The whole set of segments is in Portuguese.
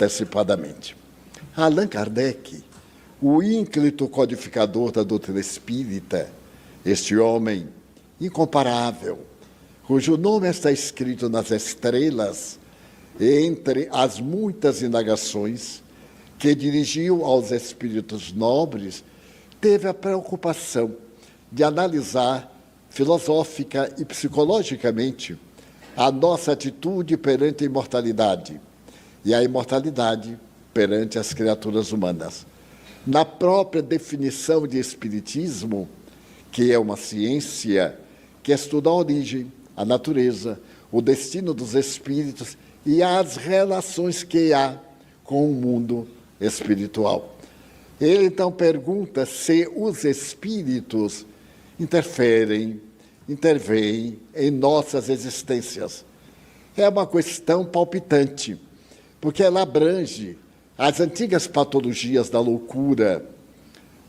antecipadamente. Allan Kardec, o ínclito codificador da doutrina espírita, este homem incomparável, cujo nome está escrito nas estrelas, entre as muitas indagações que dirigiu aos espíritos nobres, teve a preocupação de analisar filosófica e psicologicamente a nossa atitude perante a imortalidade e a imortalidade perante as criaturas humanas. Na própria definição de espiritismo, que é uma ciência que estuda a origem, a natureza, o destino dos espíritos e as relações que há com o mundo espiritual. Ele, então, pergunta se os espíritos intervêm em nossas existências. É uma questão palpitante, porque ela abrange as antigas patologias da loucura,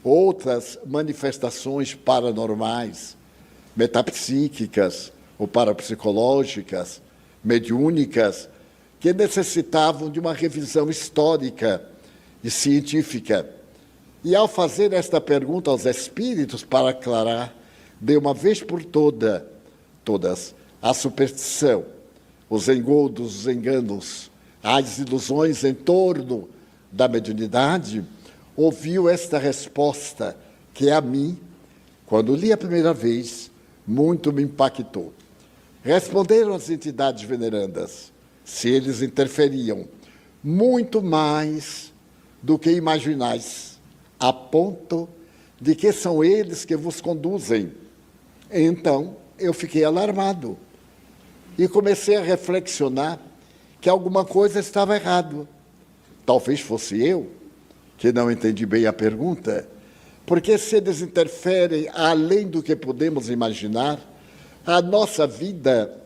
outras manifestações paranormais, metapsíquicas ou parapsicológicas, mediúnicas, que necessitavam de uma revisão histórica e científica. E, ao fazer esta pergunta aos espíritos, para aclarar de uma vez por todas a superstição, os engodos, os enganos, as ilusões em torno da mediunidade, ouviu esta resposta que a mim, quando li a primeira vez, muito me impactou. Responderam as entidades venerandas se eles interferiam muito mais do que imaginais, a ponto de que são eles que vos conduzem. Então, eu fiquei alarmado e comecei a reflexionar que alguma coisa estava errado. Talvez fosse eu que não entendi bem a pergunta, porque se eles interferem além do que podemos imaginar, a nossa vida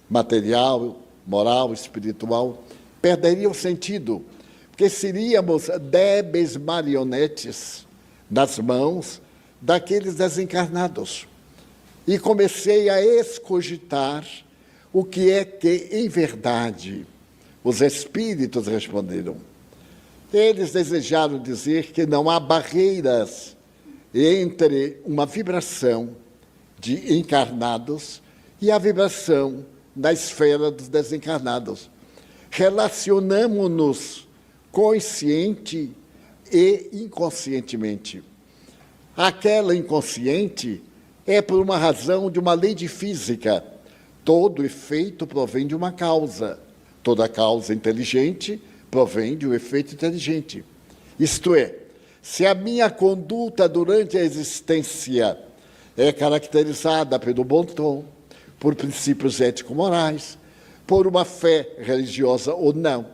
material, moral, espiritual, perderia o sentido, porque seríamos débeis marionetes nas mãos daqueles desencarnados. E comecei a escogitar o que é que, em verdade, os espíritos responderam. Eles desejaram dizer que não há barreiras entre uma vibração de encarnados e a vibração da esfera dos desencarnados. Relacionamo-nos consciente e inconscientemente. Aquela inconsciente é por uma razão de uma lei de física. Todo efeito provém de uma causa. Toda causa inteligente provém de um efeito inteligente. Isto é, se a minha conduta durante a existência é caracterizada pelo bom tom, por princípios ético-morais, por uma fé religiosa ou não,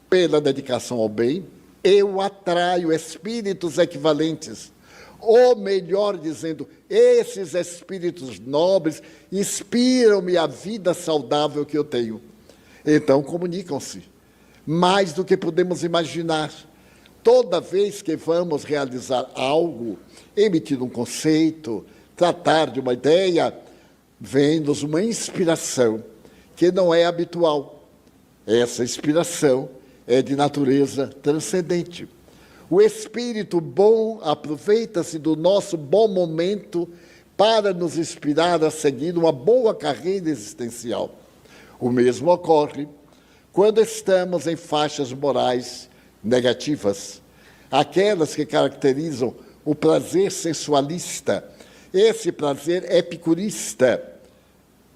pela dedicação ao bem, eu atraio espíritos equivalentes. Ou melhor dizendo, esses espíritos nobres inspiram-me a vida saudável que eu tenho. Então, comunicam-se. Mais do que podemos imaginar. Toda vez que vamos realizar algo, emitir um conceito, tratar de uma ideia, vem-nos uma inspiração que não é habitual. Essa inspiração é de natureza transcendente. O espírito bom aproveita-se do nosso bom momento para nos inspirar a seguir uma boa carreira existencial. O mesmo ocorre quando estamos em faixas morais negativas, aquelas que caracterizam o prazer sensualista, esse prazer epicurista,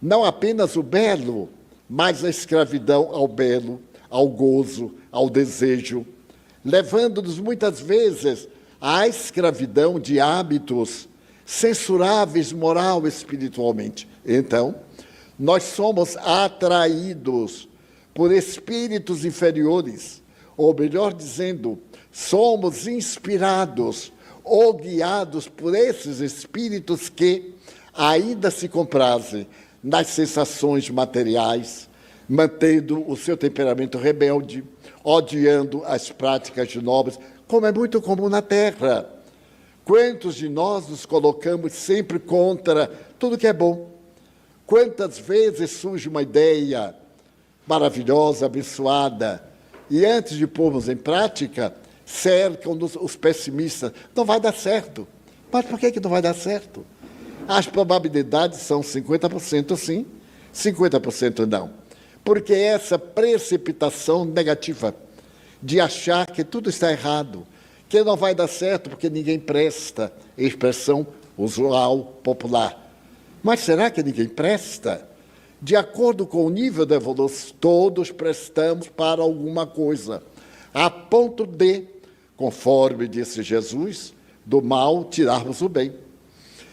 não apenas o belo, mas a escravidão ao belo, ao gozo, ao desejo, levando-nos muitas vezes à escravidão de hábitos censuráveis moral e espiritualmente. Então, nós somos atraídos por espíritos inferiores, ou melhor dizendo, somos inspirados ou guiados por esses espíritos que ainda se comprazem nas sensações materiais, mantendo o seu temperamento rebelde, odiando as práticas de nobres, como é muito comum na Terra. Quantos de nós nos colocamos sempre contra tudo que é bom? Quantas vezes surge uma ideia maravilhosa, abençoada, e antes de pormos em prática, cercam-nos os pessimistas. Não vai dar certo. Mas por que não vai dar certo? As probabilidades são 50% sim, 50% não. Porque essa precipitação negativa de achar que tudo está errado, que não vai dar certo porque ninguém presta, expressão usual, popular. Mas será que ninguém presta? De acordo com o nível da evolução, todos prestamos para alguma coisa, a ponto de, conforme disse Jesus, do mal tirarmos o bem.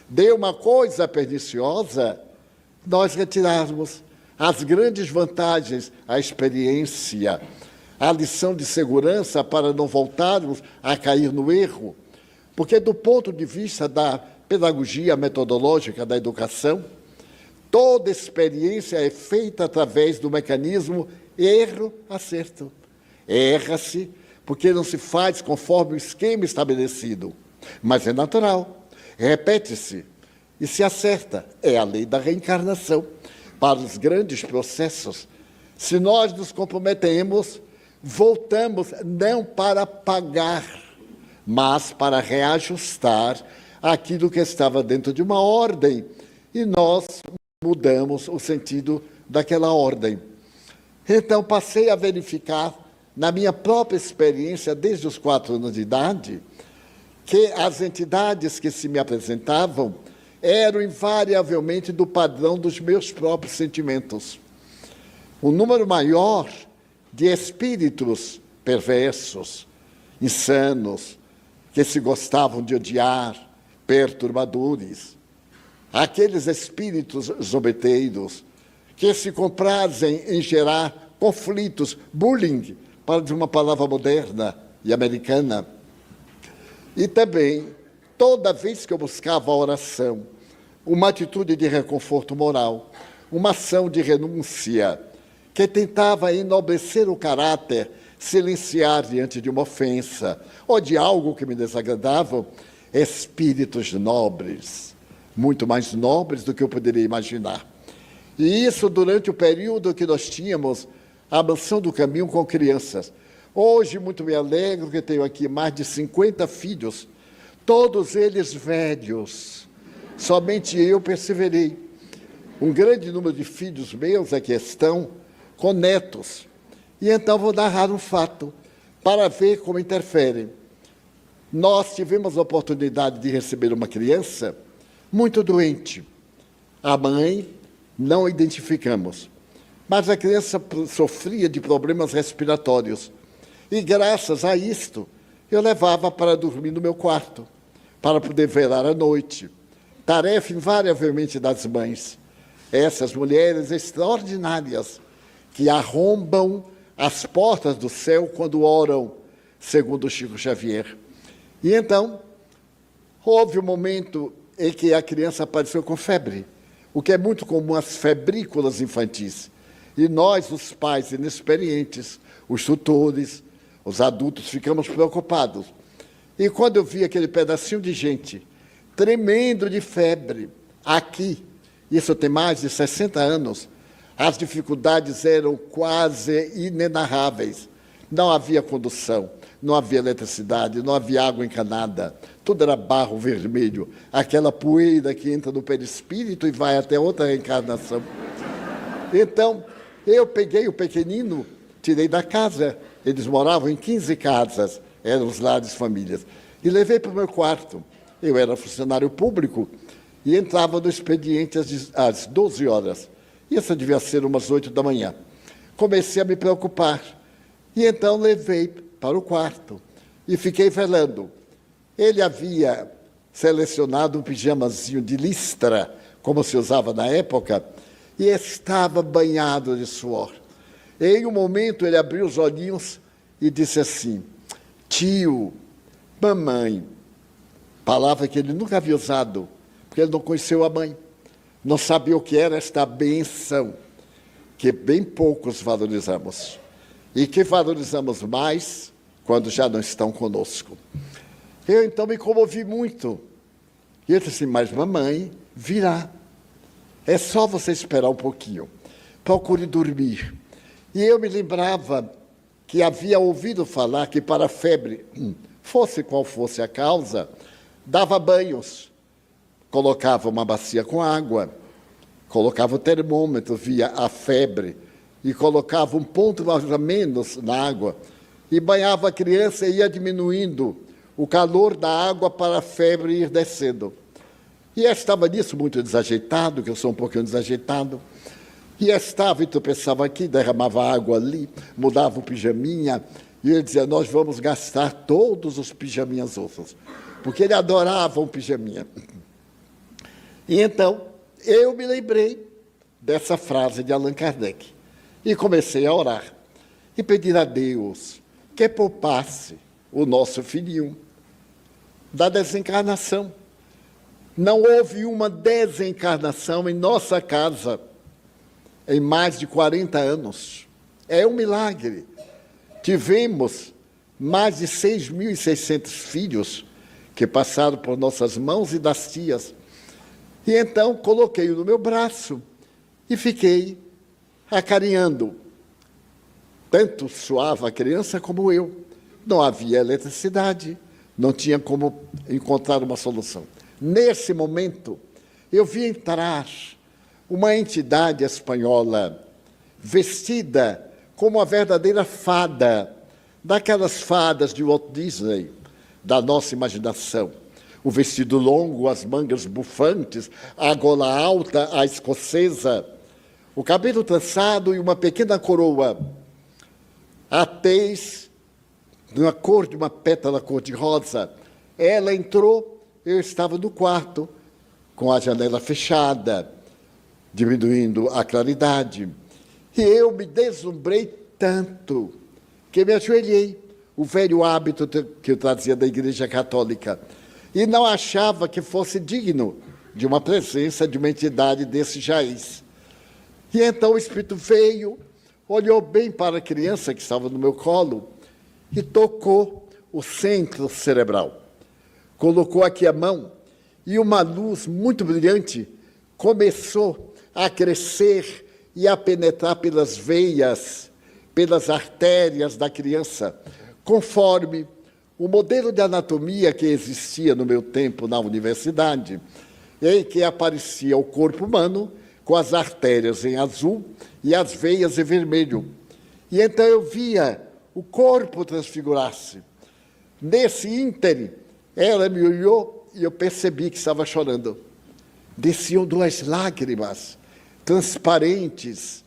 De uma coisa perniciosa, nós retirarmos as grandes vantagens, a experiência, a lição de segurança para não voltarmos a cair no erro. Porque, do ponto de vista da pedagogia metodológica da educação, toda experiência é feita através do mecanismo erro-acerto. Erra-se porque não se faz conforme o esquema estabelecido, mas é natural, repete-se e se acerta. É a lei da reencarnação. Para os grandes processos, se nós nos comprometemos, voltamos não para pagar, mas para reajustar aquilo que estava dentro de uma ordem, e nós mudamos o sentido daquela ordem. Então, passei a verificar, na minha própria experiência, desde os 4 anos de idade, que as entidades que se me apresentavam eram invariavelmente do padrão dos meus próprios sentimentos. Um número maior de espíritos perversos, insanos, que se gostavam de odiar, perturbadores. Aqueles espíritos zombeteiros que se comprazem em gerar conflitos, bullying, para dizer uma palavra moderna e americana. E também, toda vez que eu buscava a oração, uma atitude de reconforto moral, uma ação de renúncia, que tentava enobrecer o caráter, silenciar diante de uma ofensa ou de algo que me desagradava, espíritos nobres, muito mais nobres do que eu poderia imaginar. E isso durante o período que nós tínhamos a mansão do caminho com crianças. Hoje, muito me alegro que tenho aqui mais de 50 filhos, todos eles velhos. Somente eu perseverei. Um grande número de filhos meus aqui estão com netos. E então vou narrar um fato para ver como interferem. Nós tivemos a oportunidade de receber uma criança muito doente. A mãe não identificamos, mas a criança sofria de problemas respiratórios. E graças a isto, eu levava para dormir no meu quarto, para poder velar à noite. Tarefa invariavelmente das mães. Essas mulheres extraordinárias que arrombam as portas do céu quando oram, segundo Chico Xavier. E então, houve um momento em que a criança apareceu com febre, o que é muito comum, as febrículas infantis. E nós, os pais inexperientes, os tutores, os adultos, ficamos preocupados. E quando eu vi aquele pedacinho de gente tremendo de febre, aqui, isso tem mais de 60 anos, as dificuldades eram quase inenarráveis. Não havia condução, não havia eletricidade, não havia água encanada, tudo era barro vermelho, aquela poeira que entra no perispírito e vai até outra reencarnação. Então, eu peguei o pequenino, tirei da casa, eles moravam em 15 casas, eram os lares famílias, e levei para o meu quarto. Eu era funcionário público e entrava no expediente às 12 horas. Isso devia ser umas 8 da manhã. Comecei a me preocupar. E então levei para o quarto e fiquei velando. Ele havia selecionado um pijamazinho de listra, como se usava na época, e estava banhado de suor. Em um momento ele abriu os olhinhos e disse assim: tio, mamãe. Palavra que ele nunca havia usado, porque ele não conheceu a mãe. Não sabia o que era esta benção, que bem poucos valorizamos. E que valorizamos mais quando já não estão conosco. Eu, então, me comovi muito. E eu disse assim: mas mamãe virá. É só você esperar um pouquinho. Procure dormir. E eu me lembrava que havia ouvido falar que para a febre, fosse qual fosse a causa, dava banhos, colocava uma bacia com água, colocava o termômetro, via a febre, e colocava um ponto mais ou menos na água, e banhava a criança e ia diminuindo o calor da água para a febre ir descendo. E eu estava nisso muito desajeitado, que eu sou um pouquinho desajeitado, e estava, então pensava aqui, derramava água ali, mudava o pijaminha, e ele dizia, nós vamos gastar todos os pijaminhas outros, porque ele adorava um pijaminha. E então, eu me lembrei dessa frase de Allan Kardec, e comecei a orar, e pedir a Deus que poupasse o nosso filhinho da desencarnação. Não houve uma desencarnação em nossa casa em mais de 40 anos. É um milagre. Tivemos mais de 6.600 filhos que passaram por nossas mãos e das tias. E então coloquei-o no meu braço e fiquei acarinhando. Tanto suava a criança como eu. Não havia eletricidade, não tinha como encontrar uma solução. Nesse momento, eu vi entrar uma entidade espanhola vestida como uma verdadeira fada, daquelas fadas de Walt Disney, da nossa imaginação. O vestido longo, as mangas bufantes, a gola alta, a escocesa, o cabelo trançado e uma pequena coroa, a tez na cor de uma pétala cor-de-rosa. Ela entrou, eu estava no quarto, com a janela fechada, diminuindo a claridade. E eu me deslumbrei tanto que me ajoelhei, o velho hábito que eu trazia da Igreja Católica, e não achava que fosse digno de uma presença de uma entidade desse jaiz. E então o Espírito veio, olhou bem para a criança que estava no meu colo e tocou o centro cerebral. Colocou aqui a mão e uma luz muito brilhante começou a crescer e a penetrar pelas veias, pelas artérias da criança, conforme o modelo de anatomia que existia no meu tempo na universidade, em que aparecia o corpo humano com as artérias em azul e as veias em vermelho. E então eu via o corpo transfigurar-se. Nesse ínterim, ela me olhou e eu percebi que estava chorando. Desciam 2 lágrimas, transparentes,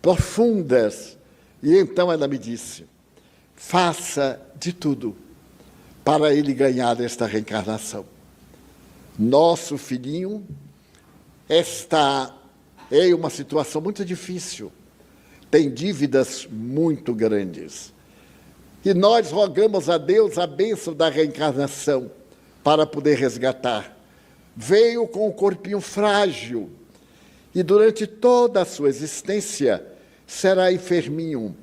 profundas. E então ela me disse, faça de tudo para ele ganhar esta reencarnação. Nosso filhinho está em uma situação muito difícil, tem dívidas muito grandes. E nós rogamos a Deus a bênção da reencarnação para poder resgatar. Veio com um corpinho frágil e durante toda a sua existência será enferminho,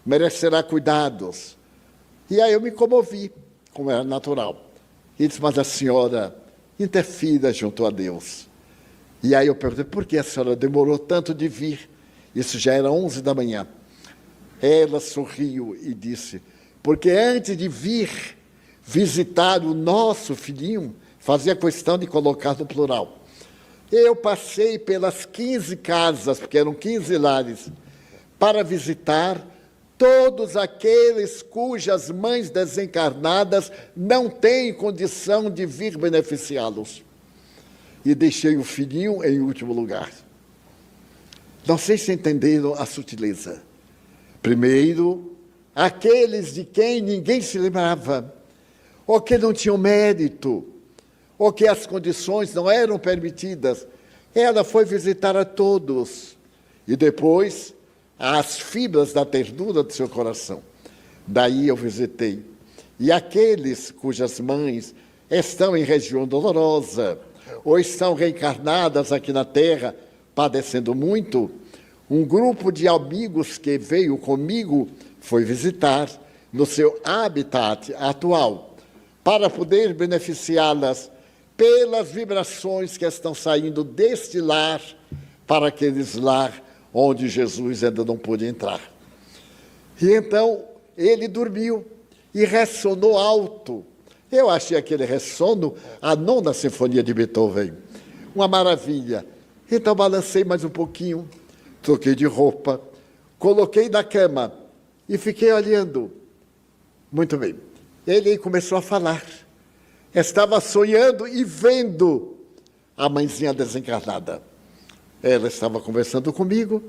merecerá cuidados. E aí eu me comovi, como era natural. E disse, mas a senhora interfira junto a Deus. E aí eu perguntei, por que a senhora demorou tanto de vir? Isso já era 11 da manhã. Ela sorriu e disse, porque antes de vir visitar o nosso filhinho, fazia questão de colocar no plural. Eu passei pelas 15 casas, porque eram 15 lares, para visitar todos aqueles cujas mães desencarnadas não têm condição de vir beneficiá-los. E deixei o filhinho em último lugar. Não sei se entenderam a sutileza. Primeiro, aqueles de quem ninguém se lembrava, ou que não tinham mérito, ou que as condições não eram permitidas. Ela foi visitar a todos. E depois, as fibras da ternura do seu coração. Daí eu visitei. E aqueles cujas mães estão em região dolorosa, ou estão reencarnadas aqui na Terra, padecendo muito, um grupo de amigos que veio comigo foi visitar no seu habitat atual, para poder beneficiá-las pelas vibrações que estão saindo deste lar para aqueles lar onde Jesus ainda não pôde entrar. E então ele dormiu e ressonou alto. Eu achei aquele ressono a 9ª Sinfonia de Beethoven. Uma maravilha. Então balancei mais um pouquinho, troquei de roupa, coloquei na cama e fiquei olhando. Muito bem. Ele começou a falar. Estava sonhando e vendo a mãezinha desencarnada. Ela estava conversando comigo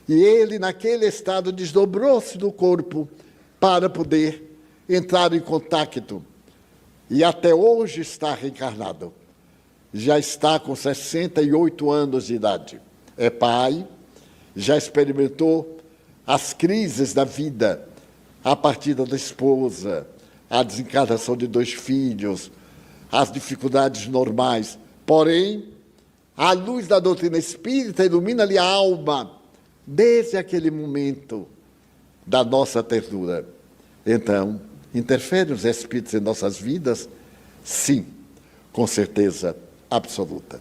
e ele, naquele estado, desdobrou-se do corpo para poder entrar em contato. E até hoje está reencarnado. Já está com 68 anos de idade. É pai, já experimentou as crises da vida, a partida da esposa, a desencarnação de 2 filhos, as dificuldades normais. Porém, a luz da doutrina espírita ilumina-lhe a alma desde aquele momento da nossa ternura. Então, interferem os espíritos em nossas vidas? Sim, com certeza absoluta.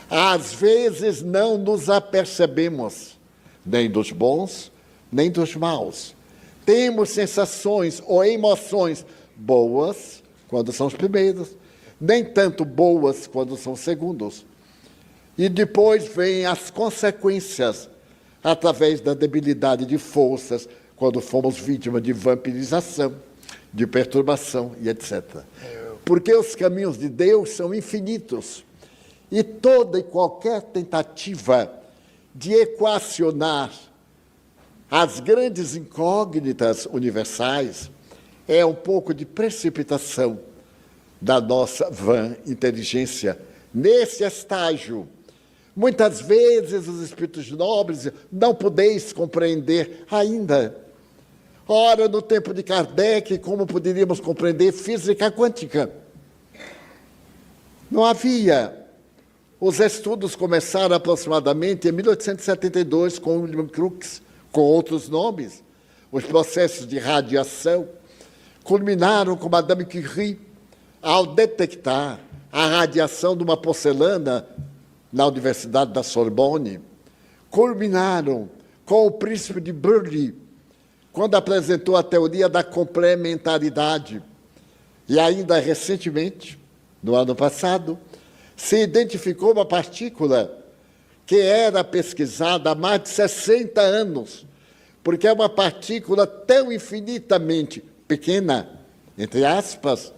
Às vezes não nos apercebemos, nem dos bons, nem dos maus. Temos sensações ou emoções boas, quando são os primeiros, nem tanto boas quando são os segundos. E depois vêm as consequências, através da debilidade de forças, quando fomos vítimas de vampirização, de perturbação e etc. Porque os caminhos de Deus são infinitos. E toda e qualquer tentativa de equacionar as grandes incógnitas universais é um pouco de precipitação da nossa vã inteligência nesse estágio. Muitas vezes os espíritos nobres dizem, não podeis compreender ainda. Ora, no tempo de Kardec, como poderíamos compreender física quântica? Não havia. Os estudos começaram aproximadamente em 1872 com William Crookes, com outros nomes. Os processos de radiação culminaram com Madame Curie ao detectar a radiação de uma porcelana na Universidade da Sorbonne. Culminaram com o príncipe de Burghley, quando apresentou a teoria da complementaridade. E ainda recentemente, no ano passado, se identificou uma partícula que era pesquisada há mais de 60 anos, porque é uma partícula tão infinitamente pequena, entre aspas,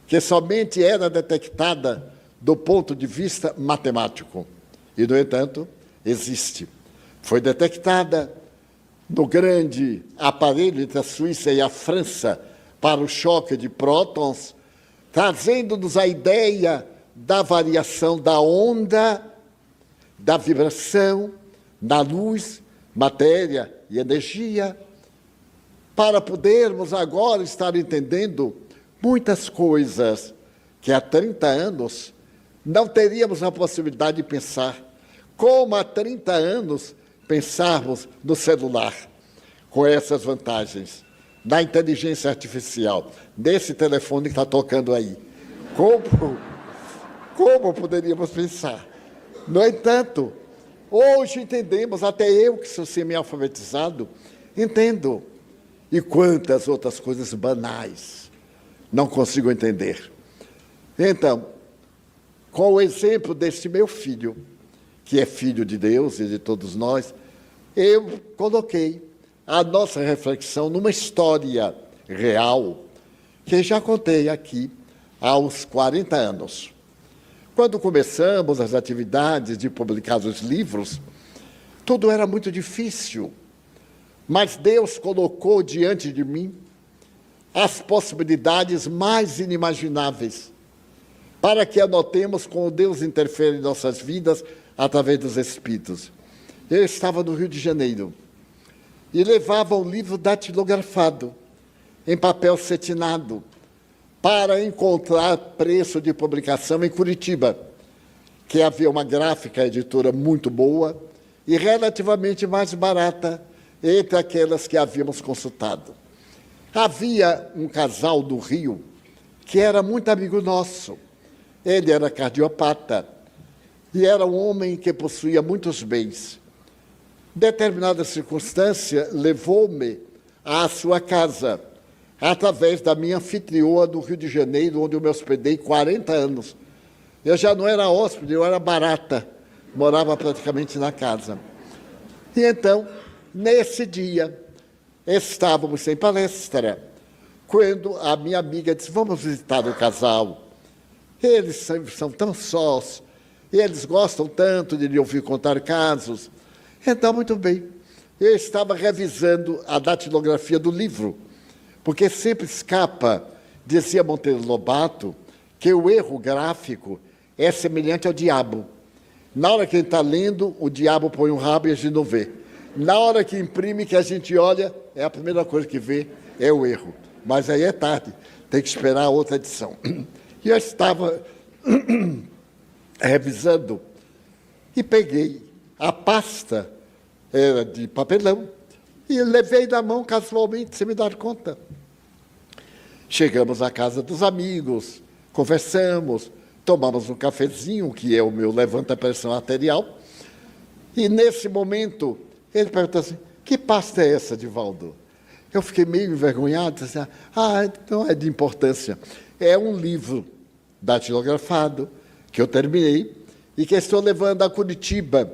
que somente era detectada do ponto de vista matemático. E, no entanto, existe. Foi detectada no grande aparelho entre a Suíça e a França para o choque de prótons, trazendo-nos a ideia da variação da onda, da vibração, da luz, matéria e energia, para podermos agora estar entendendo muitas coisas que há 30 anos não teríamos a possibilidade de pensar. Como há 30 anos pensarmos no celular, com essas vantagens, da inteligência artificial, desse telefone que está tocando aí. Como poderíamos pensar? No entanto, hoje entendemos, até eu que sou semi-alfabetizado, entendo. E quantas outras coisas banais não consigo entender. Então, com o exemplo deste meu filho, que é filho de Deus e de todos nós, eu coloquei a nossa reflexão numa história real que já contei aqui há uns 40 anos. Quando começamos as atividades de publicar os livros, tudo era muito difícil, mas Deus colocou diante de mim as possibilidades mais inimagináveis, para que anotemos como Deus interfere em nossas vidas através dos Espíritos. Eu estava no Rio de Janeiro e levava um livro datilografado, em papel cetinado, para encontrar preço de publicação em Curitiba, que havia uma gráfica editora muito boa e relativamente mais barata entre aquelas que havíamos consultado. Havia um casal do Rio que era muito amigo nosso. Ele era cardiopata e era um homem que possuía muitos bens. Determinada circunstância levou-me à sua casa, através da minha anfitrioa do Rio de Janeiro, onde eu me hospedei 40 anos. Eu já não era hóspede, eu era barata, morava praticamente na casa. E então, nesse dia, estávamos sem palestra, quando a minha amiga disse, vamos visitar o casal. Eles são tão sós, e eles gostam tanto de lhe ouvir contar casos. Então, muito bem, eu estava revisando a datilografia do livro, porque sempre escapa, dizia Monteiro Lobato, que o erro gráfico é semelhante ao diabo. Na hora que ele está lendo, o diabo põe um rabo e a gente não vê. Na hora que imprime, que a gente olha, é a primeira coisa que vê, é o erro. Mas aí é tarde, tem que esperar a outra edição. E eu estava revisando e peguei a pasta, era de papelão, e levei na mão casualmente, sem me dar conta. Chegamos à casa dos amigos, conversamos, tomamos um cafezinho, que é o meu levanta-pressão arterial, e nesse momento ele perguntou assim, que pasta é essa, Divaldo? Eu fiquei meio envergonhado, disse assim, não é de importância. É um livro datilografado, que eu terminei, e que estou levando a Curitiba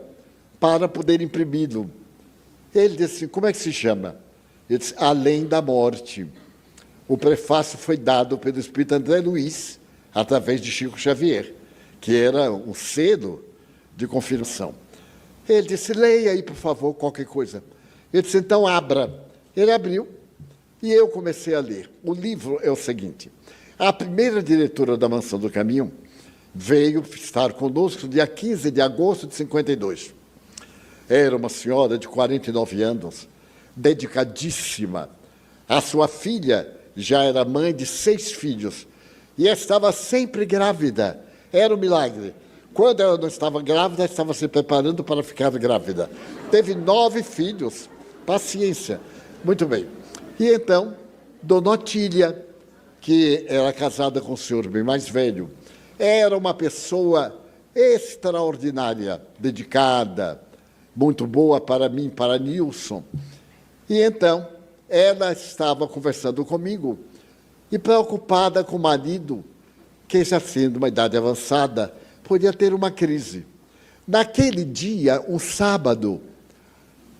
para poder imprimi-lo. Ele disse assim, como é que se chama? Ele disse, Além da Morte. O prefácio foi dado pelo espírito André Luiz, através de Chico Xavier, que era um selo de confirmação. Ele disse, leia aí, por favor, qualquer coisa. Eu disse, então abra. Ele abriu e eu comecei a ler. O livro é o seguinte, a primeira diretora da Mansão do Caminho veio estar conosco dia 15 de agosto de 52. Era uma senhora de 49 anos, dedicadíssima. A sua filha já era mãe de 6 filhos e estava sempre grávida. Era um milagre. Quando ela não estava grávida, estava se preparando para ficar grávida. Teve 9 filhos. Paciência. Muito bem. E então, Dona Otília, que era casada com o senhor bem mais velho, era uma pessoa extraordinária, dedicada, muito boa para mim, para Nilson. E então, ela estava conversando comigo e preocupada com o marido, que já sendo uma idade avançada, podia ter uma crise. Naquele dia, um sábado,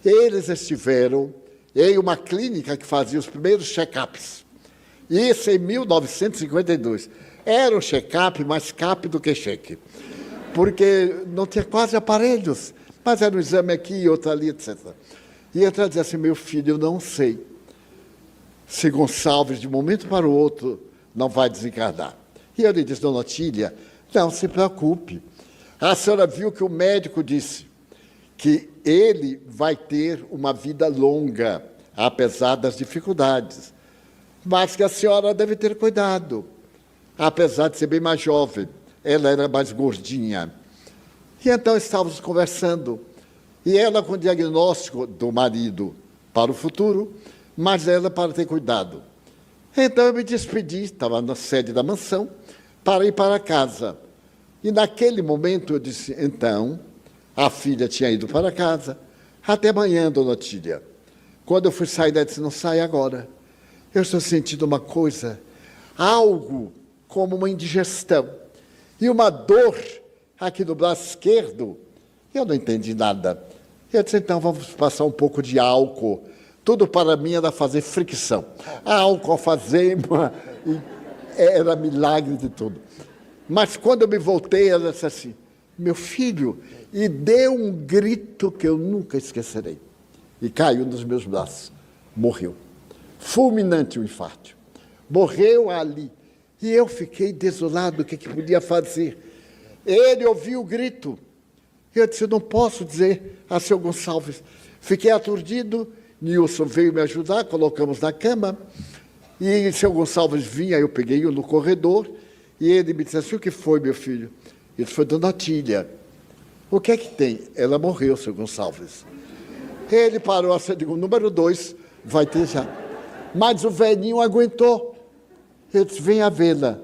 eles estiveram em uma clínica que fazia os primeiros check-ups. Isso em 1952. Era um check-up mais cap do que cheque, porque não tinha quase aparelhos, mas era um exame aqui, outro ali, etc. E ela dizia assim, meu filho, eu não sei se Gonçalves, de um momento para o outro, não vai desencarnar. E eu lhe disse, Dona Otília, não se preocupe. A senhora viu que o médico disse que ele vai ter uma vida longa, apesar das dificuldades, mas que a senhora deve ter cuidado, apesar de ser bem mais jovem. Ela era mais gordinha. E então estávamos conversando, e ela com o diagnóstico do marido para o futuro, mas ela para ter cuidado. Então eu me despedi, estava na sede da mansão, para ir para casa. E naquele momento eu disse, então, a filha tinha ido para casa, até amanhã, Dona Otília. Quando eu fui sair, ela disse, não sai agora. Eu estou sentindo uma coisa, algo como uma indigestão, e uma dor aqui no braço esquerdo. Eu não entendi nada. Eu disse, então vamos passar um pouco de álcool. Tudo para mim era fazer fricção. Álcool, alfazema, era milagre de tudo. Mas quando eu me voltei, ela disse assim, meu filho, e deu um grito que eu nunca esquecerei. E caiu nos meus braços. Morreu. Fulminante o infarto. Morreu ali. E eu fiquei desolado, o que podia fazer? Ele ouviu o grito. Eu disse, eu não posso dizer a seu Gonçalves. Fiquei aturdido, Nilson veio me ajudar, colocamos na cama, e seu Gonçalves vinha, eu peguei-o no corredor, e ele me disse assim, o que foi, meu filho? Ele foi Dona Otília. O que é que tem? Ela morreu, seu Gonçalves. Ele parou assim, digo, número 2, vai ter já. Mas o velhinho aguentou. Ele disse, venha vê-la.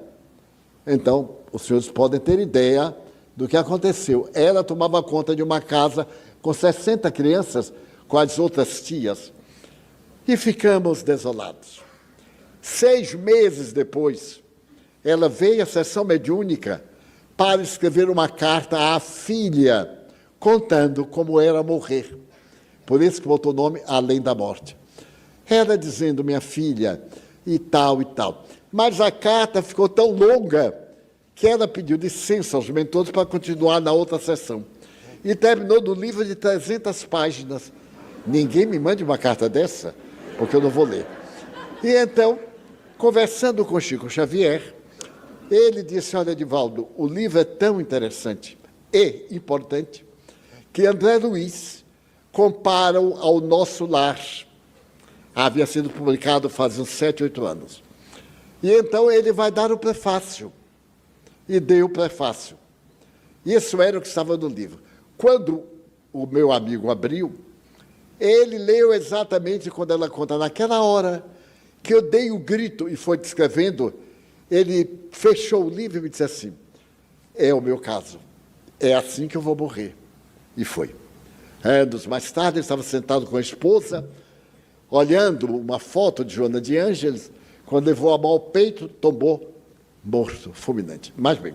Então, os senhores podem ter ideia do que aconteceu. Ela tomava conta de uma casa com 60 crianças, com as outras tias. E ficamos desolados. 6 meses depois, ela veio à sessão mediúnica para escrever uma carta à filha, contando como era morrer. Por isso que botou o nome Além da Morte. Ela dizendo, minha filha, e tal, e tal. Mas a carta ficou tão longa que ela pediu licença aos mentores para continuar na outra sessão. E terminou no livro de 300 páginas. Ninguém me mande uma carta dessa, porque eu não vou ler. E então, conversando com Chico Xavier, ele disse, olha, Edivaldo, o livro é tão interessante e importante que André Luiz compara-o ao Nosso Lar. Havia sido publicado faz uns 7, 8 anos. E então ele vai dar o prefácio. E deu o prefácio. Isso era o que estava no livro. Quando o meu amigo abriu, ele leu exatamente quando ela conta. Naquela hora que eu dei o grito e foi descrevendo, ele fechou o livro e me disse assim, é o meu caso. É assim que eu vou morrer. E foi. Anos mais tarde, ele estava sentado com a esposa, olhando uma foto de Joana de Ângeles, quando levou a mão ao peito, tombou morto, fulminante. Mas bem,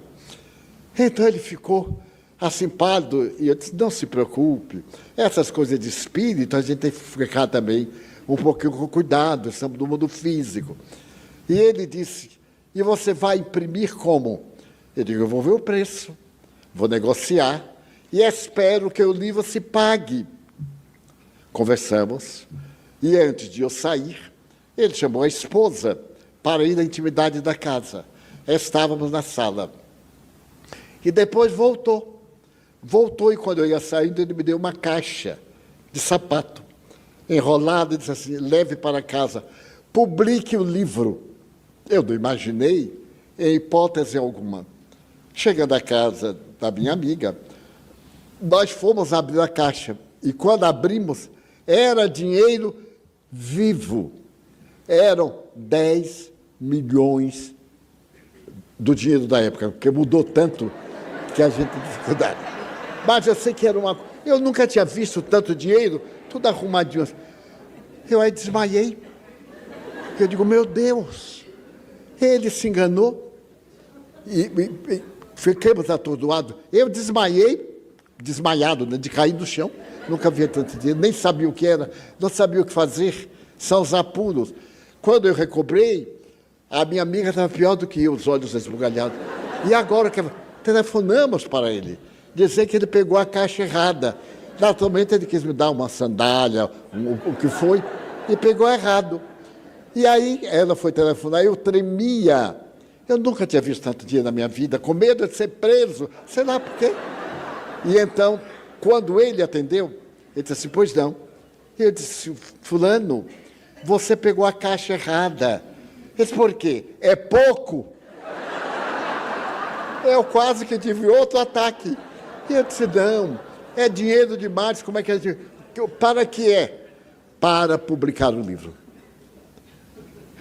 então ele ficou assim pálido, e eu disse, não se preocupe, essas coisas de espírito, a gente tem que ficar também um pouquinho com cuidado, estamos no mundo físico. E ele disse, e você vai imprimir como? Eu digo, eu vou ver o preço, vou negociar, e espero que o livro se pague. Conversamos, e antes de eu sair, ele chamou a esposa para ir na intimidade da casa. Estávamos na sala. E depois voltou. Voltou, e quando eu ia saindo, ele me deu uma caixa de sapato, enrolada, e disse assim, leve para casa, publique o livro. Eu não imaginei, em hipótese alguma. Chegando à casa da minha amiga, nós fomos abrir a caixa, e quando abrimos, era dinheiro vivo. Eram 10 milhões do dinheiro da época, porque mudou tanto que a gente tem dificuldade. Mas eu sei que era uma... Eu nunca tinha visto tanto dinheiro, tudo arrumadinho. Eu aí desmaiei. Eu digo, meu Deus, ele se enganou. E ficamos atordoados. Eu desmaiado, né, de cair no chão. Nunca via tanto dinheiro, nem sabia o que era, não sabia o que fazer. São os apuros. Quando eu recobrei, a minha amiga estava pior do que eu, os olhos esbugalhados. E agora que telefonamos para ele, dizer que ele pegou a caixa errada. Naturalmente ele quis me dar uma sandália, o que foi, e pegou errado. E aí ela foi telefonar, eu tremia. Eu nunca tinha visto tanto dinheiro na minha vida, com medo de ser preso, sei lá por quê. E então, quando ele atendeu, ele disse assim, pois não. Eu disse, fulano, você pegou a caixa errada. Ele disse, por quê? É pouco? Eu quase que tive outro ataque. E eu disse, não, é dinheiro demais, como é que é? Para que é? Para publicar o livro.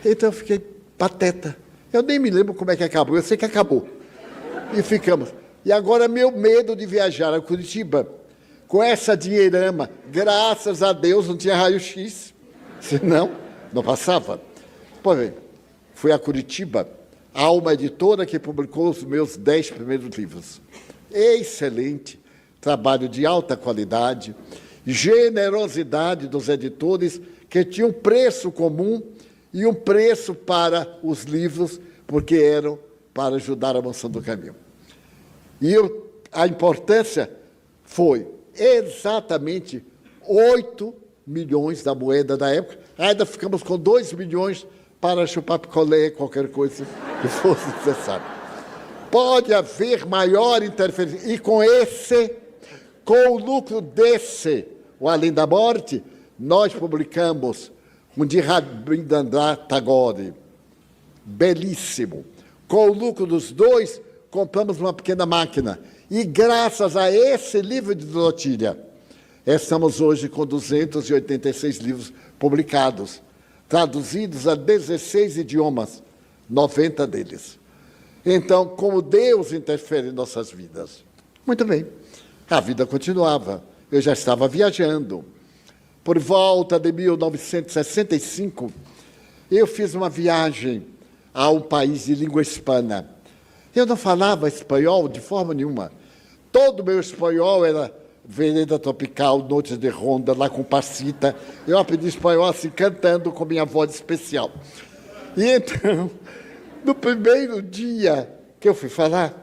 Então eu fiquei pateta. Eu nem me lembro como é que acabou, eu sei que acabou. E ficamos. E agora meu medo de viajar a Curitiba, com essa dinheirama, graças a Deus não tinha raio-x, senão não passava. Pois bem, fui a Curitiba, há uma editora que publicou os meus 10 primeiros livros. Excelente, trabalho de alta qualidade, generosidade dos editores, que tinham preço comum e um preço para os livros, porque eram para ajudar a Mansão do Caminho. E a importância foi exatamente 8 milhões da moeda da época. Ainda ficamos com 2 milhões para chupar picolé, qualquer coisa que fosse necessário. Pode haver maior interferência. E com o lucro desse, o Além da Morte, nós publicamos um de Rabindranath Tagore, belíssimo. Com o lucro dos dois, compramos uma pequena máquina. E graças a esse livro de Dorotilha, estamos hoje com 286 livros publicados, traduzidos a 16 idiomas, 90 deles. Então, como Deus interfere em nossas vidas? Muito bem, a vida continuava. Eu já estava viajando. por volta de 1965, eu fiz uma viagem a um país de língua hispana. Eu não falava espanhol de forma nenhuma. Todo o meu espanhol era Vereda Tropical, Noites de Ronda, lá com Passita. Eu aprendi espanhol assim, cantando com minha voz especial. E então, no primeiro dia que eu fui falar,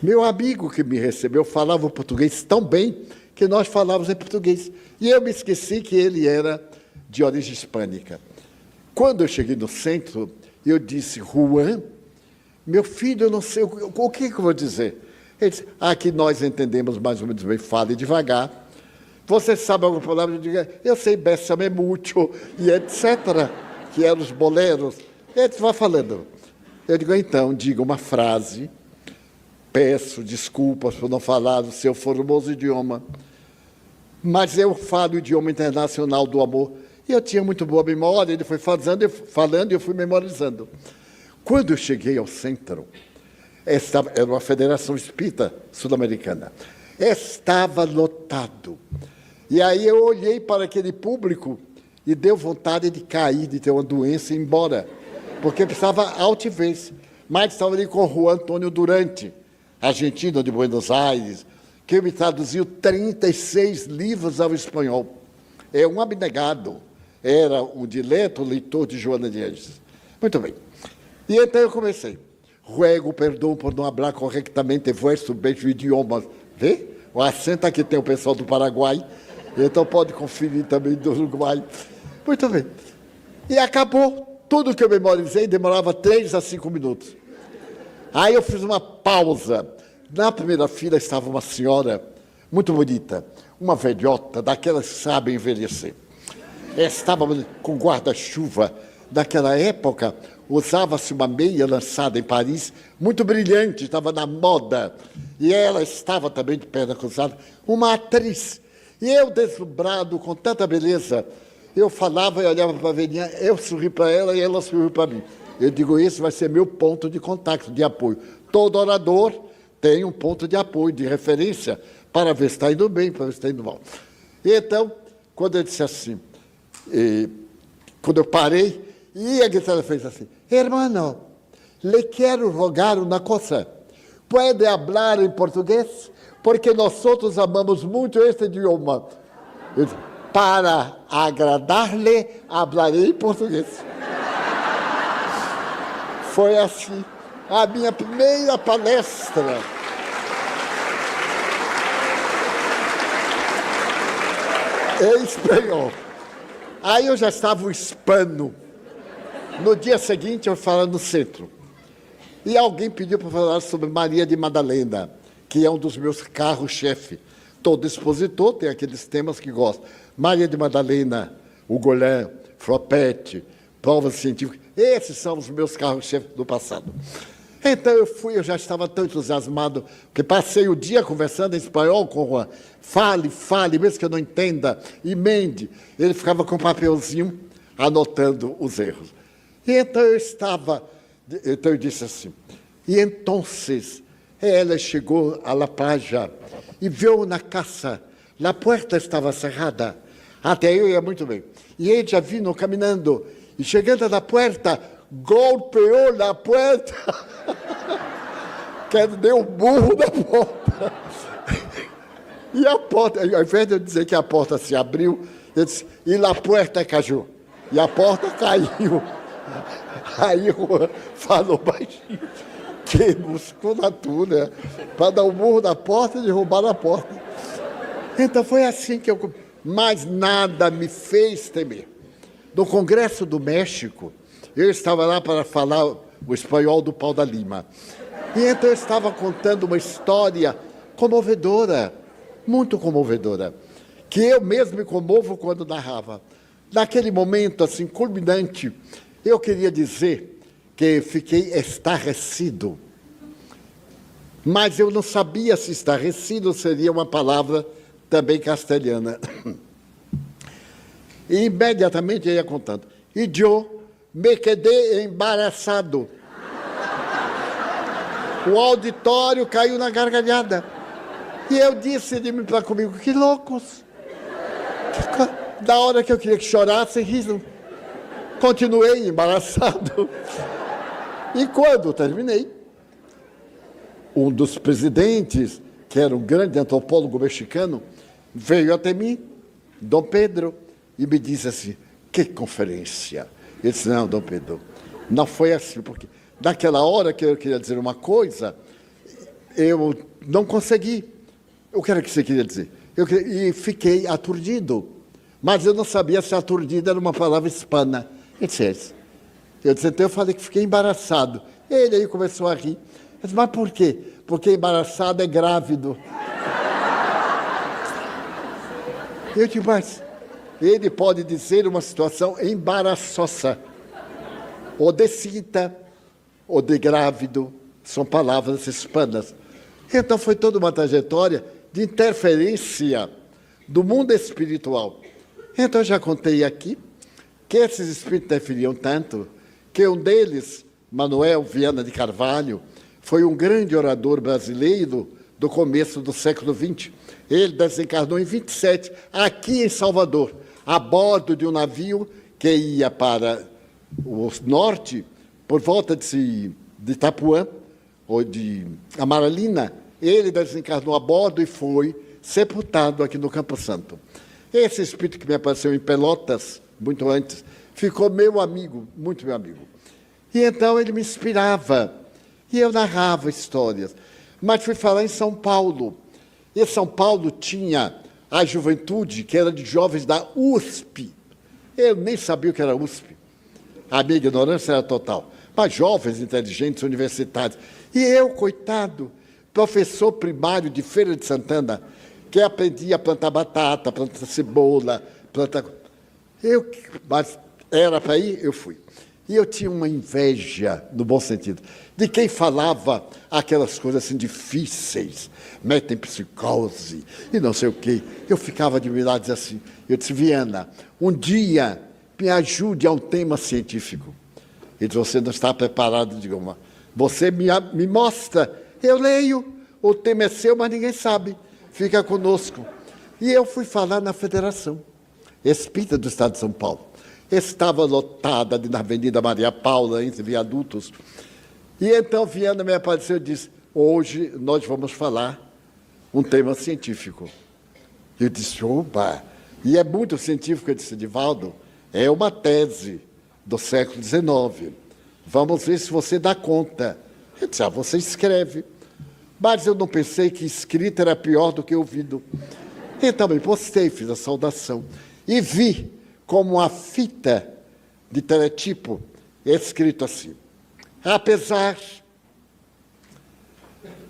meu amigo que me recebeu falava o português tão bem que nós falávamos em português. E eu me esqueci que ele era de origem hispânica. Quando eu cheguei no centro, eu disse, Juan, meu filho, eu não sei o que eu vou dizer. Ele disse, aqui nós entendemos mais ou menos bem, fale devagar. Você sabe alguma palavra? Eu digo, eu sei bésame mucho, e etc., que eram os boleros. Ele disse, vai falando. Eu digo, então, diga uma frase, peço desculpas por não falar o seu formoso idioma, mas eu falo o idioma internacional do amor. E eu tinha muito boa memória, ele foi falando e eu fui memorizando. Quando eu cheguei ao centro, era uma federação espírita sul-americana, estava lotado. E aí eu olhei para aquele público e deu vontade de cair, de ter uma doença e ir embora, porque precisava altivez. Mas estava ali com o Juan Antônio Durante, argentino de Buenos Aires, que me traduziu 36 livros ao espanhol. É um abnegado. Era um dileto leitor de Joana de Anjos. Muito bem. E então eu comecei. Ruego perdão por não falar corretamente vosso beijo idioma. Vê? O acento aqui tem o pessoal do Paraguai, então pode conferir também do Uruguai. Muito bem. E acabou. Tudo que eu memorizei demorava 3 a 5 minutos. Aí eu fiz uma pausa. Na primeira fila estava uma senhora muito bonita, uma velhota, daquelas que sabem envelhecer. Estava com guarda-chuva. Naquela época, usava-se uma meia lançada em Paris, muito brilhante, estava na moda. E ela estava também de perna cruzada, uma atriz. E eu, deslumbrado, com tanta beleza, eu falava e olhava para a velhinha, eu sorri para ela e ela sorriu para mim. Eu digo, esse vai ser meu ponto de contato, de apoio. Todo orador tem um ponto de apoio, de referência, para ver se está indo bem, para ver se está indo mal. E então, quando eu disse assim, quando eu parei, e a guitarra fez assim, hermano, le quero rogar uma coisa, pode falar em português? Porque nós outros amamos muito este idioma. Eu disse, para agradar-lhe, falarei em português. Foi assim, a minha primeira palestra. Em espanhol. Aí eu já estava o hispano. No dia seguinte, eu falava no centro. E alguém pediu para falar sobre Maria de Madalena, que é um dos meus carros-chefe. Todo expositor tem aqueles temas que gosta. Maria de Madalena, Ugolin, Fropete, provas científicas. Esses são os meus carros-chefe do passado. Então eu já estava tão entusiasmado, que passei o dia conversando em espanhol com o Juan. Fale, mesmo que eu não entenda, emende. Ele ficava com um papelzinho anotando os erros. E então eu disse assim, e então ela chegou à la playa e viu na casa, a porta estava cerrada, até aí eu ia muito bem. E ele já vino caminhando, e chegando na porta, golpeou na porta, que deu um burro na porta. E a porta, ao invés de eu dizer que a porta se abriu, eu disse, e a porta caiu. E a porta caiu. Aí o falou baixinho, que musculatura, para dar um burro na porta e derrubar a porta. Então foi assim que eu... Mas nada me fez temer. No Congresso do México, eu estava lá para falar o espanhol do Pau da Lima. E então eu estava contando uma história comovedora, muito comovedora, que eu mesmo me comovo quando narrava. Naquele momento, assim, culminante, eu queria dizer que fiquei estarrecido, mas eu não sabia se estarrecido seria uma palavra também castelhana. E imediatamente eu ia contando. E eu me quedei embaraçado. O auditório caiu na gargalhada. E eu disse de mim para comigo, que loucos. Da hora que eu queria que chorasse, riso. Continuei embaraçado. E quando terminei, um dos presidentes, que era um grande antropólogo mexicano, veio até mim, Dom Pedro, e me disse assim, que conferência. Eu disse, não, Dom Pedro, não foi assim, porque naquela hora que eu queria dizer uma coisa, eu não consegui. O que era que você queria dizer? E fiquei aturdido, mas eu não sabia se aturdido era uma palavra hispana. Eu disse, então eu falei que fiquei embaraçado. Ele aí começou a rir. Eu disse, mas por quê? Porque embaraçado é grávido. Eu disse, mas ele pode dizer uma situação embaraçosa, ou de cinta, ou de grávido, são palavras hispanas. Então foi toda uma trajetória de interferência do mundo espiritual. Então já contei aqui que esses espíritos interferiam tanto que um deles, Manuel Viana de Carvalho, foi um grande orador brasileiro do começo do século XX. Ele desencarnou em 27, aqui em Salvador, a bordo de um navio que ia para o norte, por volta de Itapuã, ou de Amaralina. Ele desencarnou a bordo e foi sepultado aqui no Campo Santo. Esse espírito que me apareceu em Pelotas, muito antes, ficou meu amigo, muito meu amigo. E então ele me inspirava, e eu narrava histórias. Mas fui falar em São Paulo. E São Paulo tinha a juventude, que era de jovens da USP. Eu nem sabia o que era USP. A minha ignorância era total. Mas jovens inteligentes, universitários. E eu, coitado, professor primário de Feira de Santana, que aprendia a plantar batata, plantar cebola, plantar... Mas era para ir, eu fui. E eu tinha uma inveja, no bom sentido, de quem falava aquelas coisas assim difíceis, metempsicose e não sei o quê. Eu ficava admirado, dizia assim, eu disse, Viana, um dia me ajude a um tema científico. Ele disse, você não está preparado, digo, você me mostra, eu leio, o tema é seu, mas ninguém sabe, fica conosco. E eu fui falar na Federação Espírita do Estado de São Paulo. Estava lotada na Avenida Maria Paula, entre viadutos. E então Viana me apareceu e disse, hoje nós vamos falar um tema científico. Eu disse, opa! E é muito científico, eu disse, Divaldo, é uma tese do século XIX. Vamos ver se você dá conta. Eu disse, você escreve. Mas eu não pensei que escrita era pior do que ouvido. Então me postei, fiz a saudação. E vi como uma fita de teletipo, escrito assim, apesar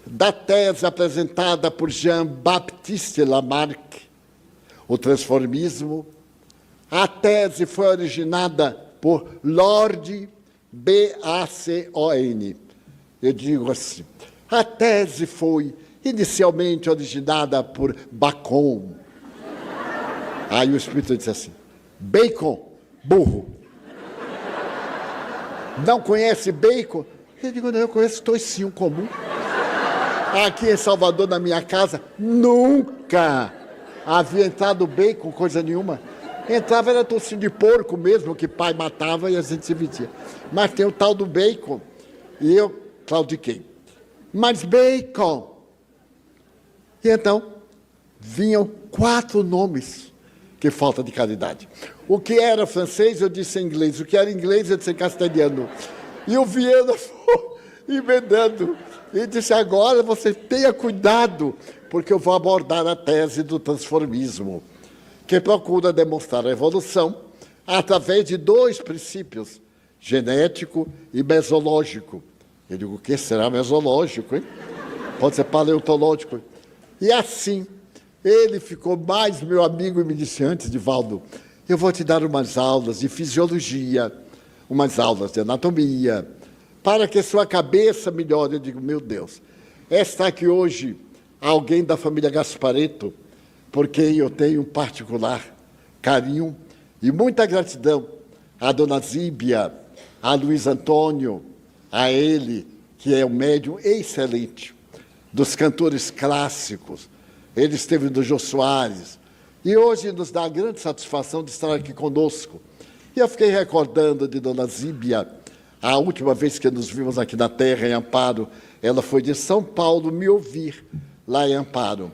da tese apresentada por Jean-Baptiste Lamarck, o transformismo, a tese foi originada por Lord Bacon. Eu digo assim, a tese foi inicialmente originada por Bacon. Aí o espírito disse assim, Bacon, burro. Não conhece bacon? Eu digo, não, eu conheço toicinho comum. Aqui em Salvador, na minha casa, nunca havia entrado bacon, coisa nenhuma. Entrava, era toicinho de porco mesmo, que pai matava e a gente se vestia. Mas tem o tal do bacon. E eu claudiquei. Mas bacon. E então, vinham 4 nomes. Que falta de caridade. O que era francês, eu disse em inglês. O que era inglês, eu disse em castelhano. E o Viana foi emendando. E disse, agora você tenha cuidado, porque eu vou abordar a tese do transformismo, que procura demonstrar a evolução através de 2 princípios, genético e mesológico. Eu digo, o que será mesológico, hein? Pode ser paleontológico. E assim... Ele ficou mais meu amigo e me disse antes, Divaldo, eu vou te dar umas aulas de fisiologia, umas aulas de anatomia, para que sua cabeça melhore. Eu digo, meu Deus, está aqui hoje alguém da família Gasparetto, porque eu tenho um particular carinho e muita gratidão à dona Zíbia, a Luiz Antônio, a ele, que é um médium excelente, dos cantores clássicos. Ele esteve do Jô Soares, E hoje nos dá a grande satisfação de estar aqui conosco. E eu fiquei recordando de Dona Zíbia, a última vez que nos vimos aqui na terra, em Amparo, ela foi de São Paulo me ouvir, lá em Amparo.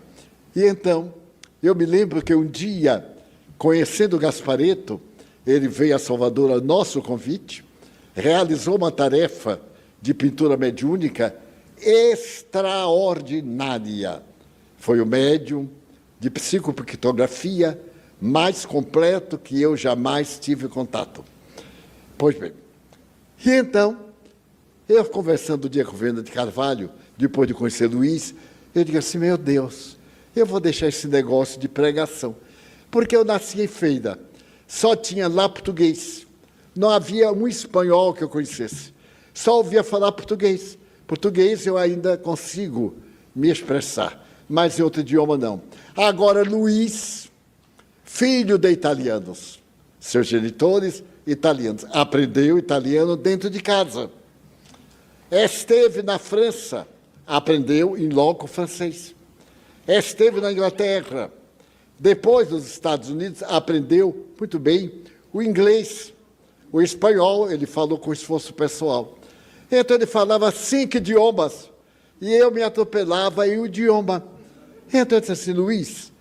E então, eu me lembro que um dia, conhecendo o Gasparetto, ele veio a Salvador a nosso convite, realizou uma tarefa de pintura mediúnica extraordinária. Foi o médium de psicopictografia mais completo que eu jamais tive contato. Pois bem, e então, eu conversando o dia com o Venda de Carvalho, depois de conhecer Luiz, eu digo assim, meu Deus, eu vou deixar esse negócio de pregação, porque eu nasci em Feira, só tinha lá português, não havia um espanhol que eu conhecesse, só ouvia falar português. Português eu ainda consigo me expressar, mas em outro idioma não. Agora, Luiz, filho de italianos, seus genitores italianos, aprendeu italiano dentro de casa. Esteve na França, aprendeu em loco francês. Esteve na Inglaterra, depois nos Estados Unidos, aprendeu muito bem o inglês. O espanhol, ele falou com esforço pessoal. Então, ele falava 5 idiomas, e eu me atropelava em um idioma. Então, eu disse assim, Luiz,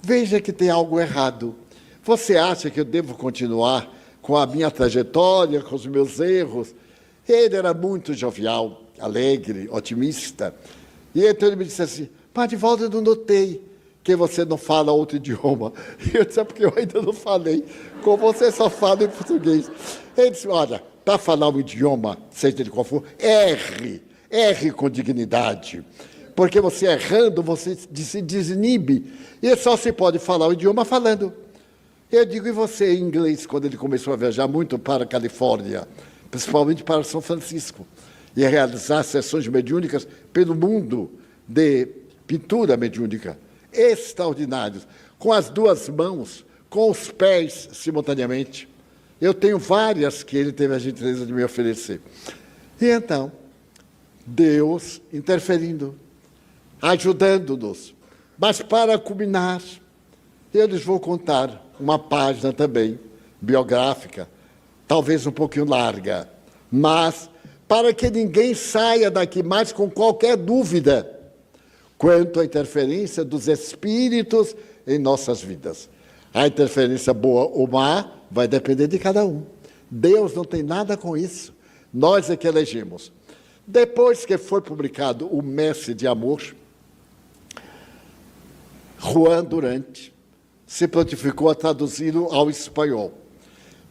veja que tem algo errado. Você acha que eu devo continuar com a minha trajetória, com os meus erros? Ele era muito jovial, alegre, otimista. E então ele me disse assim, Padre Valdo, eu não notei que você não fala outro idioma. E eu disse, é porque eu ainda não falei, como você só fala em português. Ele disse, olha, para falar um idioma, seja ele qual for, erre com dignidade. Porque você errando, você se desinibe. E só se pode falar o idioma falando. Eu digo, e você em inglês, quando ele começou a viajar muito para a Califórnia, principalmente para São Francisco, e a realizar sessões mediúnicas pelo mundo de pintura mediúnica, extraordinários, com as 2 mãos, com os pés simultaneamente. Eu tenho várias que ele teve a gentileza de me oferecer. E então, Deus interferindo, ajudando-nos. Mas para culminar, eu lhes vou contar uma página também, biográfica, talvez um pouquinho larga, mas para que ninguém saia daqui mais com qualquer dúvida quanto à interferência dos espíritos em nossas vidas. A interferência boa ou má vai depender de cada um. Deus não tem nada com isso. Nós é que elegemos. Depois que foi publicado o Mestre de Amor, Juan Durante se prontificou a traduzi-lo ao espanhol.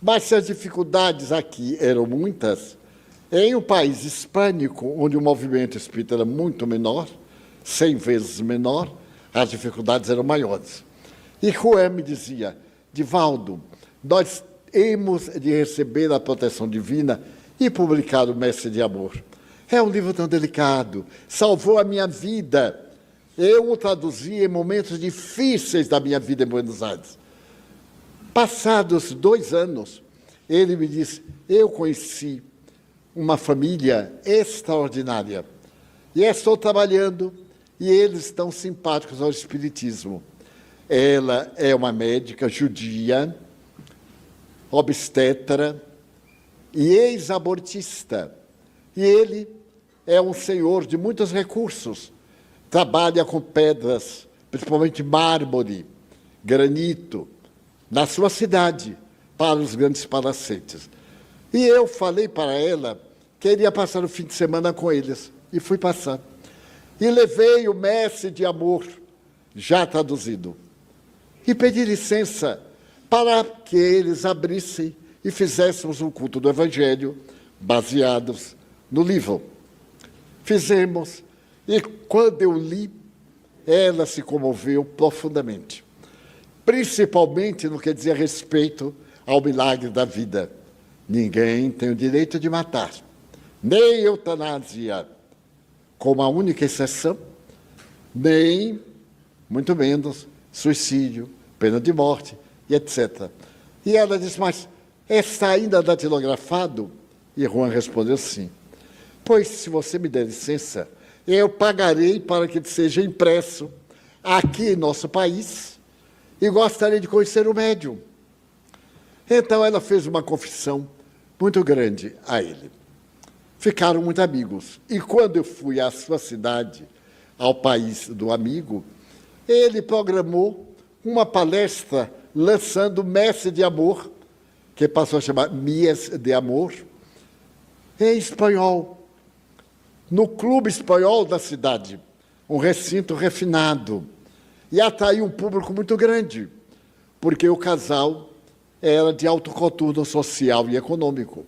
Mas se as dificuldades aqui eram muitas, em um país hispânico, onde o movimento espírita era muito menor, 100 vezes menor, as dificuldades eram maiores. E Juan me dizia, Divaldo, nós hemos de receber a proteção divina e publicar o Mestre de Amor. É um livro tão delicado, salvou a minha vida. Eu o traduzi em momentos difíceis da minha vida em Buenos Aires. Passados 2 anos, ele me disse, eu conheci uma família extraordinária e estou trabalhando e eles estão simpáticos ao espiritismo. Ela é uma médica judia, obstetra e ex-abortista. E ele é um senhor de muitos recursos. Trabalha com pedras, principalmente mármore, granito, na sua cidade, para os grandes palacetes. E eu falei para ela que iria passar o fim de semana com eles. E fui passar. E levei o Mestre de Amor, já traduzido. E pedi licença para que eles abrissem e fizéssemos um culto do Evangelho, baseados no livro. Fizemos, e quando eu li, ela se comoveu profundamente, principalmente no que dizia respeito ao milagre da vida. Ninguém tem o direito de matar, nem eutanásia, como a única exceção, nem, muito menos, suicídio, pena de morte, e etc. E ela disse, mas está ainda datilografado? E Juan respondeu sim. Pois, se você me der licença, eu pagarei para que seja impresso aqui em nosso país e gostaria de conhecer o médium. Então ela fez uma confissão muito grande a ele. Ficaram muito amigos. E quando eu fui à sua cidade, ao país do amigo, ele programou uma palestra lançando Messe de Amor, que passou a chamar Mies de Amor, em espanhol, no Clube Espanhol da cidade, um recinto refinado. E atraiu um público muito grande, porque o casal era de alto coturno social e econômico.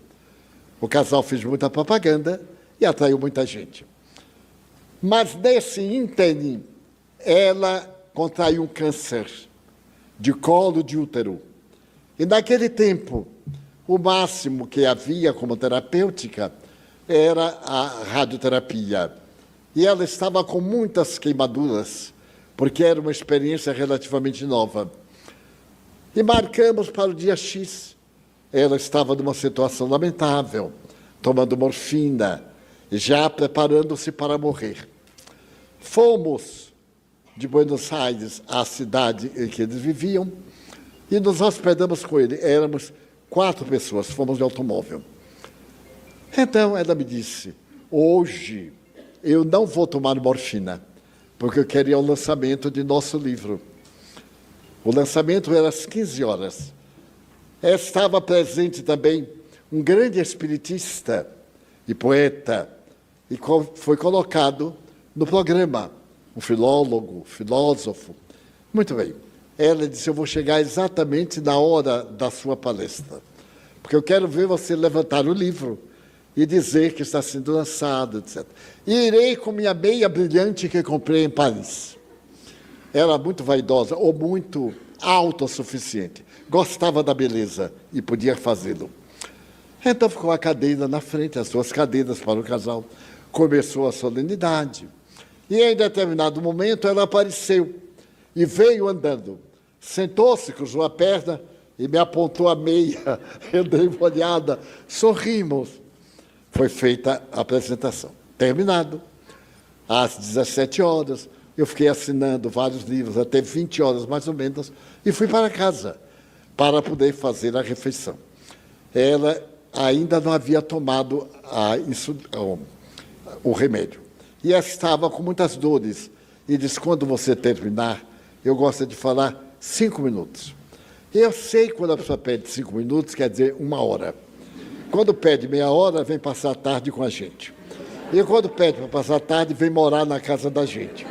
O casal fez muita propaganda e atraiu muita gente. Mas, nesse ínterim, ela contraiu um câncer de colo de útero. E, naquele tempo, o máximo que havia como terapêutica era a radioterapia. E ela estava com muitas queimaduras, porque era uma experiência relativamente nova. E marcamos para o dia X. Ela estava numa situação lamentável, tomando morfina, já preparando-se para morrer. Fomos de Buenos Aires à cidade em que eles viviam e nos hospedamos com ele. Éramos 4 pessoas, fomos de automóvel. Então ela me disse, hoje eu não vou tomar morfina, porque eu queria o lançamento de nosso livro. O lançamento era às 15 horas. Estava presente também um grande espiritista e poeta, e foi colocado no programa, um filólogo, filósofo. Muito bem. Ela disse, eu vou chegar exatamente na hora da sua palestra, porque eu quero ver você levantar o livro e dizer que está sendo lançado, etc. E irei com minha meia brilhante que comprei em Paris. Era muito vaidosa, ou muito autossuficiente. Gostava da beleza e podia fazê-lo. Então ficou a cadeira na frente, as 2 cadeiras para o casal. Começou a solenidade. E em determinado momento ela apareceu e veio andando. Sentou-se, cruzou a perna e me apontou a meia. Eu dei uma olhada, sorrimos. Foi feita a apresentação. Terminado. Às 17 horas, eu fiquei assinando vários livros, até 20 horas mais ou menos, e fui para casa para poder fazer a refeição. Ela ainda não havia tomado o remédio. E estava com muitas dores. E disse, quando você terminar, eu gosto de falar 5 minutos. Eu sei quando a pessoa pede 5 minutos, quer dizer 1 hora. Quando pede meia hora, vem passar a tarde com a gente. E quando pede para passar a tarde, vem morar na casa da gente.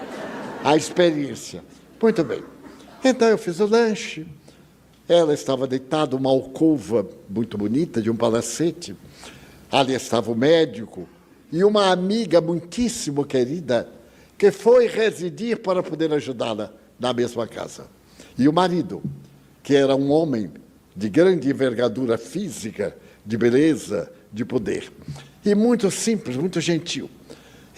A experiência. Muito bem. Então eu fiz o lanche. Ela estava deitada, uma alcova muito bonita, de um palacete. Ali estava o médico e uma amiga muitíssimo querida que foi residir para poder ajudá-la na mesma casa. E o marido, que era um homem de grande envergadura física, de beleza, de poder. E muito simples, muito gentil.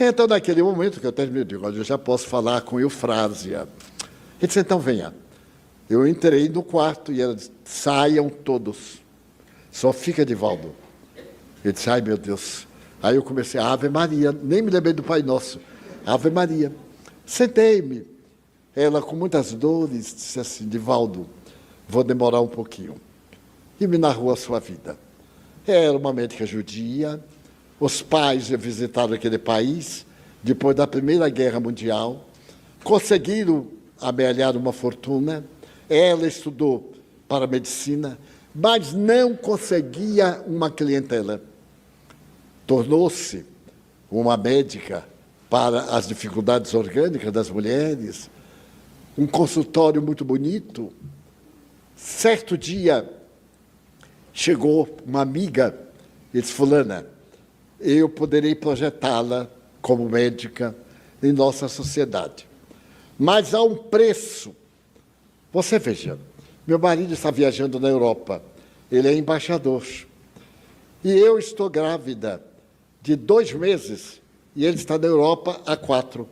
Então, naquele momento que eu terminei, eu digo, eu já posso falar com Eufrásia. Ele disse, então venha. Eu entrei no quarto e ela disse, saiam todos. Só fica Divaldo. Eu disse, ai meu Deus. Aí eu comecei, Ave Maria, nem me lembrei do Pai Nosso. Ave Maria. Sentei-me. Ela, com muitas dores, disse assim, Divaldo, vou demorar um pouquinho. E me narrou a sua vida. Era uma médica judia, os pais visitaram aquele país, depois da Primeira Guerra Mundial, conseguiram amealhar uma fortuna, ela estudou para medicina, mas não conseguia uma clientela. Tornou-se uma médica para as dificuldades orgânicas das mulheres, um consultório muito bonito. Certo dia, chegou uma amiga e disse, fulana, eu poderei projetá-la como médica em nossa sociedade. Mas há um preço. Você veja, meu marido está viajando na Europa, ele é embaixador. E eu estou grávida de 2 meses e ele está na Europa há 4.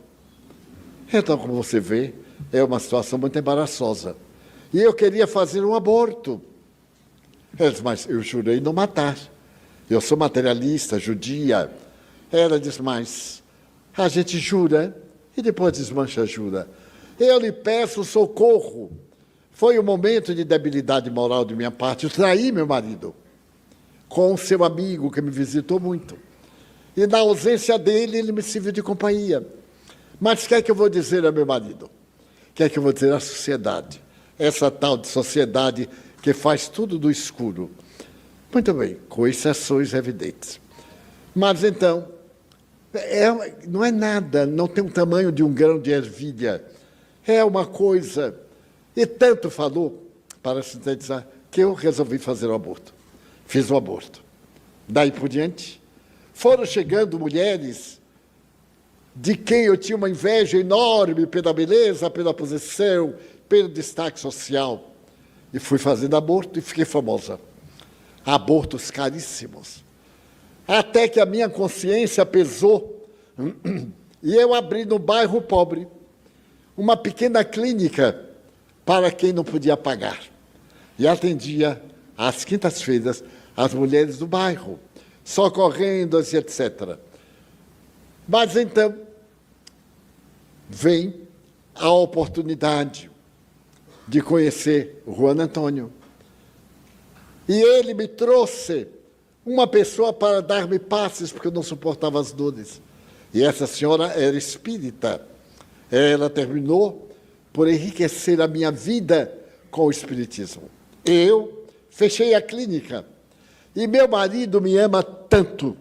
Então, como você vê, é uma situação muito embaraçosa. E eu queria fazer um aborto. Ela disse, mas eu jurei não matar. Eu sou materialista, judia. Ela disse, mas a gente jura e depois desmancha a jura. Eu lhe peço socorro. Foi um momento de debilidade moral de minha parte. Eu traí meu marido com o seu amigo, que me visitou muito. E na ausência dele, ele me serviu de companhia. Mas o que é que eu vou dizer ao meu marido? O que é que eu vou dizer à sociedade? Essa tal de sociedade que faz tudo do escuro. Muito bem, com exceções evidentes. Mas então, não é nada, não tem o tamanho de um grão de ervilha. É uma coisa. E tanto falou, para sintetizar, que eu resolvi fazer o aborto. Fiz o aborto. Daí por diante, foram chegando mulheres de quem eu tinha uma inveja enorme pela beleza, pela posição, pelo destaque social. E fui fazendo aborto e fiquei famosa. Abortos caríssimos. Até que a minha consciência pesou e eu abri no bairro pobre uma pequena clínica para quem não podia pagar. E atendia, às quintas-feiras, as mulheres do bairro, socorrendo-as, etc. Mas então, vem a oportunidade de conhecer o Juan Antônio. E ele me trouxe uma pessoa para dar-me passes, porque eu não suportava as dores. E essa senhora era espírita. Ela terminou por enriquecer a minha vida com o espiritismo. Eu fechei a clínica. E meu marido me ama tanto.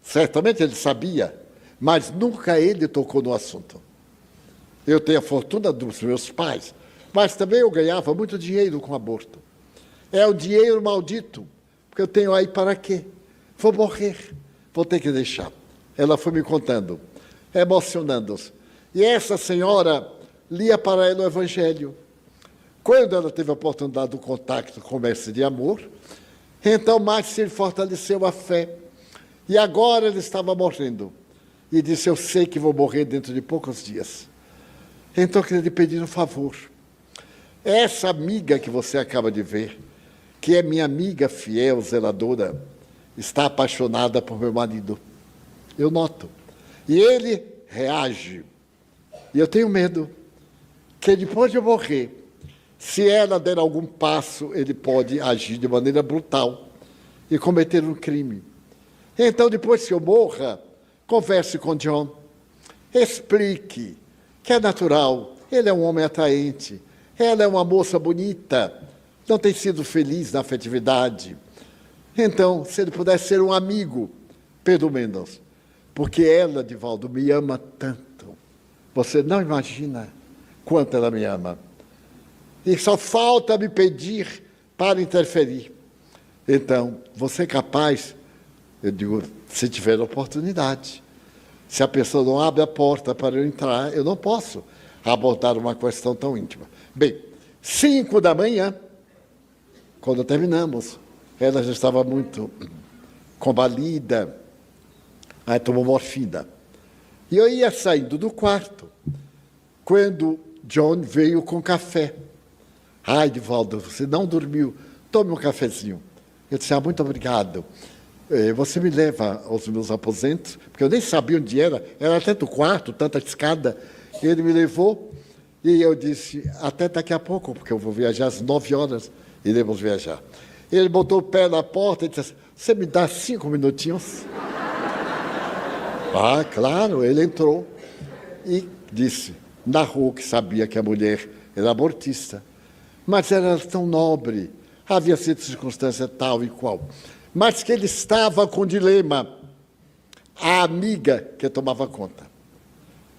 Certamente ele sabia, mas nunca ele tocou no assunto. Eu tenho a fortuna dos meus pais, mas também eu ganhava muito dinheiro com aborto. É o dinheiro maldito, porque eu tenho aí para quê? Vou morrer, vou ter que deixar. Ela foi me contando, emocionando-se. E essa senhora lia para ela o Evangelho. Quando ela teve a oportunidade do contato com o mestre de amor, então mais se fortaleceu a fé. E agora ele estava morrendo. E disse, eu sei que vou morrer dentro de poucos dias. Então eu queria lhe pedir um favor. Essa amiga que você acaba de ver, que é minha amiga fiel, zeladora, está apaixonada por meu marido. Eu noto. E ele reage. E eu tenho medo que depois de eu morrer, se ela der algum passo, ele pode agir de maneira brutal e cometer um crime. Então, depois que eu morra, converse com John, explique que é natural, ele é um homem atraente, ela é uma moça bonita, não tem sido feliz na afetividade. Então, se ele pudesse ser um amigo, pelo menos, porque ela, Divaldo, me ama tanto. Você não imagina quanto ela me ama. E só falta me pedir para interferir. Então, você é capaz, eu digo, se tiver oportunidade. Se a pessoa não abre a porta para eu entrar, eu não posso abordar uma questão tão íntima. Bem, 5 da manhã, quando terminamos, ela já estava muito combalida, aí tomou morfina. E eu ia saindo do quarto, quando John veio com café. Ai, Divaldo, você não dormiu, tome um cafezinho. Eu disse, muito obrigado. Você me leva aos meus aposentos, porque eu nem sabia onde era tanto quarto, tanta escada. Ele me levou e eu disse, até daqui a pouco, porque eu vou viajar às 9 horas, iremos viajar. Ele botou o pé na porta e disse, você me dá 5 minutinhos? Ah, claro, ele entrou e disse, narrou que sabia que a mulher era abortista, mas era tão nobre, havia sido circunstância tal e qual, mas que ele estava com dilema. A amiga que tomava conta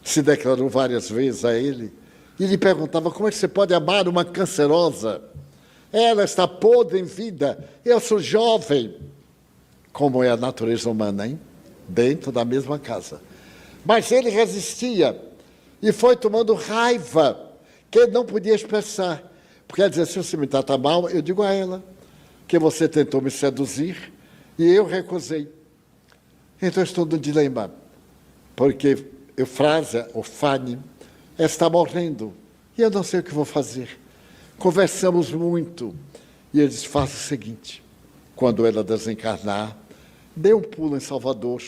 se declarou várias vezes a ele e lhe perguntava, como é que você pode amar uma cancerosa? Ela está podre em vida, eu sou jovem. Como é a natureza humana, hein? Dentro da mesma casa. Mas ele resistia e foi tomando raiva que ele não podia expressar. Porque ela dizia, se você me trata mal, eu digo a ela que você tentou me seduzir e eu recusei. Então estou no dilema, porque Eufrásia, ou Fanny, está morrendo e eu não sei o que vou fazer. Conversamos muito e ele disse, faça o seguinte, quando ela desencarnar, dê um pulo em Salvador.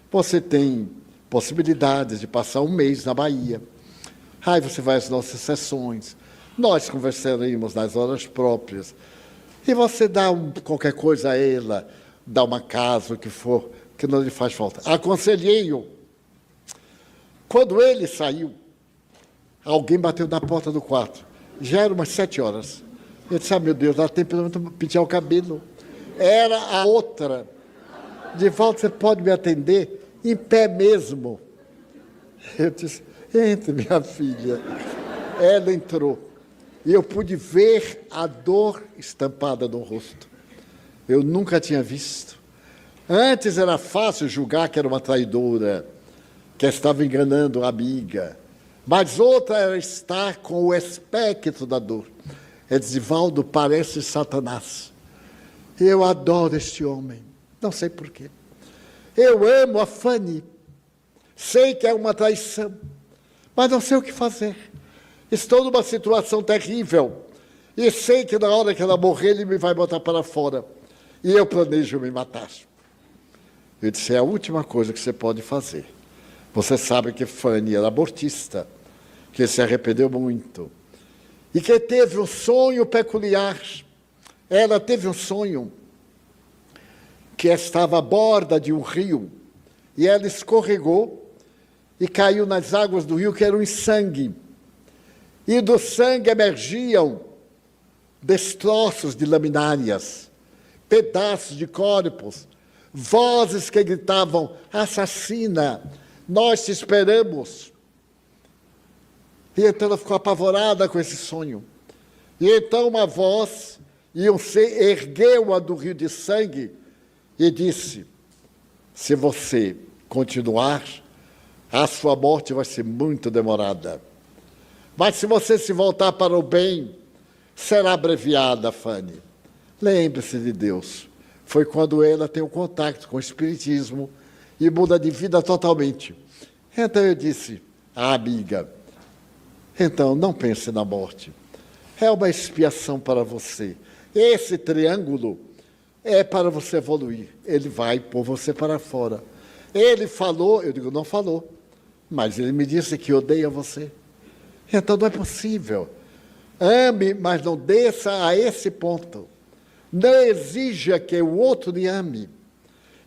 Você tem possibilidades de passar um mês na Bahia. Aí você vai às nossas sessões, Nós conversaremos nas horas próprias. E você dá qualquer coisa a ela, dá uma casa, o que for, que não lhe faz falta. Aconselhei-o. Quando ele saiu, alguém bateu na porta do quarto. Já eram umas 7 horas. Eu disse, meu Deus, dá tempo de pentear o cabelo. Era a outra. Divaldo, você pode me atender? Em pé mesmo. Eu disse, entre, minha filha. Ela entrou. E eu pude ver a dor estampada no rosto. Eu nunca tinha visto. Antes era fácil julgar que era uma traidora, que estava enganando a amiga. Mas outra era estar com o espectro da dor. Ele disse, Divaldo, parece Satanás. Eu adoro este homem. Não sei porquê. Eu amo a Fanny. Sei que é uma traição, mas não sei o que fazer. Estou numa situação terrível e sei que na hora que ela morrer, ele me vai botar para fora. E eu planejo me matar. Eu disse, é a última coisa que você pode fazer. Você sabe que Fanny era abortista, que se arrependeu muito e que teve um sonho peculiar. Ela teve um sonho que estava à borda de um rio e ela escorregou e caiu nas águas do rio, que eram em sangue. E do sangue emergiam destroços de laminárias, pedaços de corpos, vozes que gritavam, assassina, nós te esperamos. E então ela ficou apavorada com esse sonho. E então uma voz, e um ser ergueu-a do rio de sangue e disse, se você continuar, a sua morte vai ser muito demorada. Mas se você se voltar para o bem, será abreviada, Fanny. Lembre-se de Deus. Foi quando ela tem um contato com o Espiritismo e muda de vida totalmente. Então eu disse, amiga, então não pense na morte. É uma expiação para você. Esse triângulo é para você evoluir. Ele vai pôr você para fora. Ele falou, eu digo, não falou, mas ele me disse que odeia você. Então não é possível. Ame, mas não desça a esse ponto. Não exija que o outro lhe ame.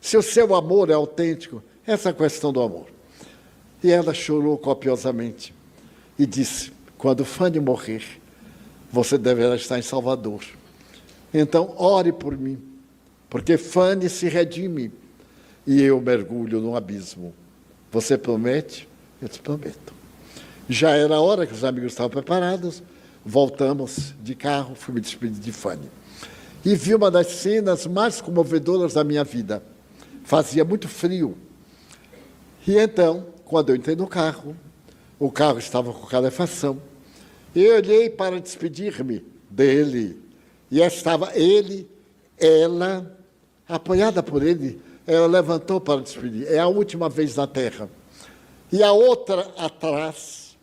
Se o seu amor é autêntico, essa é a questão do amor. E ela chorou copiosamente e disse, quando Fanny morrer, você deverá estar em Salvador. Então, ore por mim, porque Fanny se redime e eu mergulho no abismo. Você promete? Eu te prometo. Já era a hora que os amigos estavam preparados, voltamos de carro, fui me despedir de Fanny. E vi uma das cenas mais comovedoras da minha vida. Fazia muito frio. E então, quando eu entrei no carro, o carro estava com calefação, eu olhei para despedir-me dele, e estava ele, ela, apoiada por ele, ela levantou para despedir. É a última vez na terra. E a outra atrás,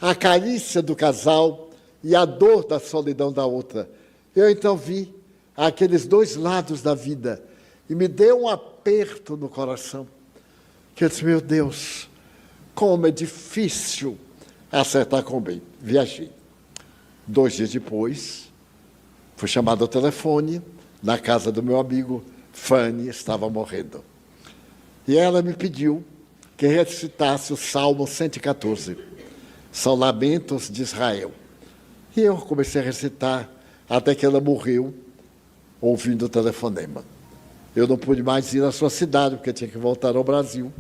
a carícia do casal e a dor da solidão da outra. Eu então vi aqueles dois lados da vida e me deu um aperto no coração, que eu disse, meu Deus, como é difícil acertar com o bem. Viajei. 2 dias depois, fui chamado ao telefone, na casa do meu amigo, Fanny estava morrendo. E ela me pediu que recitasse o Salmo 114. São lamentos de Israel. E eu comecei a recitar até que ela morreu, ouvindo o telefonema. Eu não pude mais ir à sua cidade, porque tinha que voltar ao Brasil.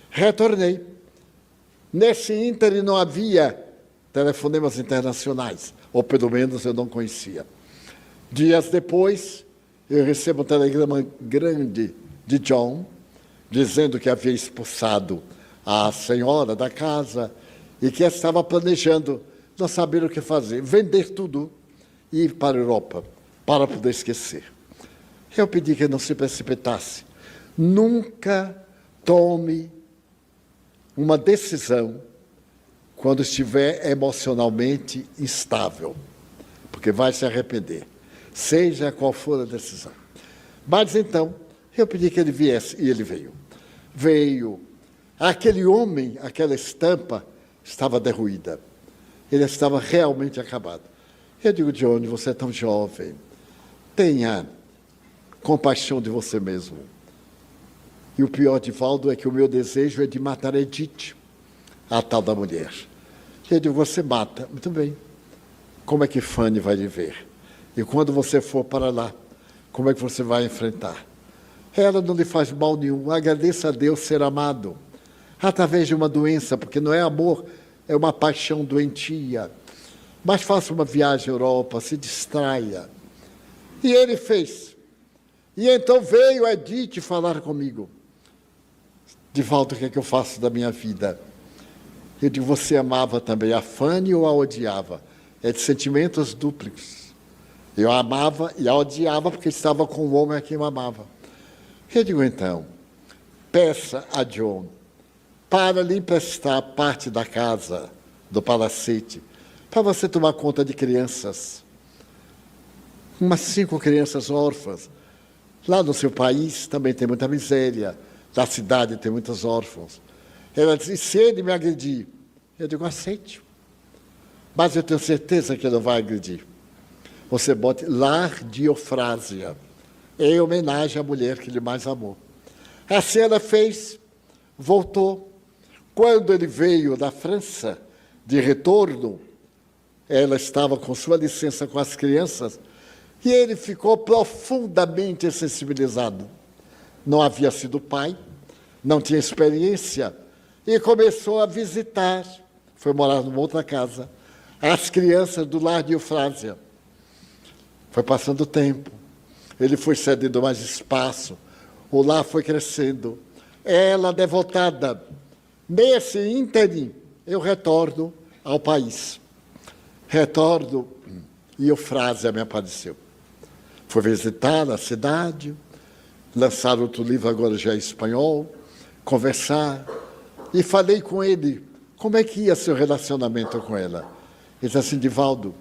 Retornei. Nesse ínterim não havia telefonemas internacionais, ou pelo menos eu não conhecia. Dias depois, eu recebo um telegrama grande de John, dizendo que havia expulsado a senhora da casa e que estava planejando, não saber o que fazer, vender tudo e ir para a Europa, para poder esquecer. Eu pedi que não se precipitasse. Nunca tome uma decisão quando estiver emocionalmente instável, porque vai se arrepender, seja qual for a decisão. Mas então, eu pedi que ele viesse, e ele veio. Veio. Aquele homem, aquela estampa, estava derruída. Ele estava realmente acabado. Eu digo, Johnny, você é tão jovem, tenha compaixão de você mesmo. E o pior, Divaldo, é que o meu desejo é de matar Edith, a tal da mulher. Eu digo, você mata. Muito bem. Como é que Fanny vai lhe ver? E quando você for para lá, como é que você vai enfrentar? Ela não lhe faz mal nenhum. Agradeça a Deus ser amado. Através de uma doença, porque não é amor, é uma paixão doentia. Mas faça uma viagem à Europa, se distraia. E ele fez. E então veio Edith falar comigo. Divaldo, o que é que eu faço da minha vida? Eu digo, você amava também a Fanny ou a odiava? É de sentimentos duplos. Eu a amava e a odiava porque estava com um homem a quem eu amava. Eu digo, então, peça a John para lhe emprestar parte da casa, do palacete, para você tomar conta de crianças. Umas 5 crianças órfãs. Lá no seu país também tem muita miséria. Na cidade tem muitos órfãos. Ela disse, se ele me agredir, eu digo, aceite. Mas eu tenho certeza que ele não vai agredir. Você bote Lar de Eufrásia, em homenagem à mulher que ele mais amou. Assim ela fez, voltou. Quando ele veio da França, de retorno, ela estava com sua licença com as crianças, e ele ficou profundamente sensibilizado. Não havia sido pai, não tinha experiência, e começou a visitar, foi morar numa outra casa, as crianças do Lar de Eufrásia. Foi passando o tempo, ele foi cedendo mais espaço, o lar foi crescendo, ela devotada. Nesse ínterim, eu retorno ao país. Retorno e Eufrásia me apareceu. Fui visitar a cidade, lançar outro livro, agora já em espanhol, conversar, e falei com ele, como é que ia seu relacionamento com ela? Ele disse assim, Divaldo,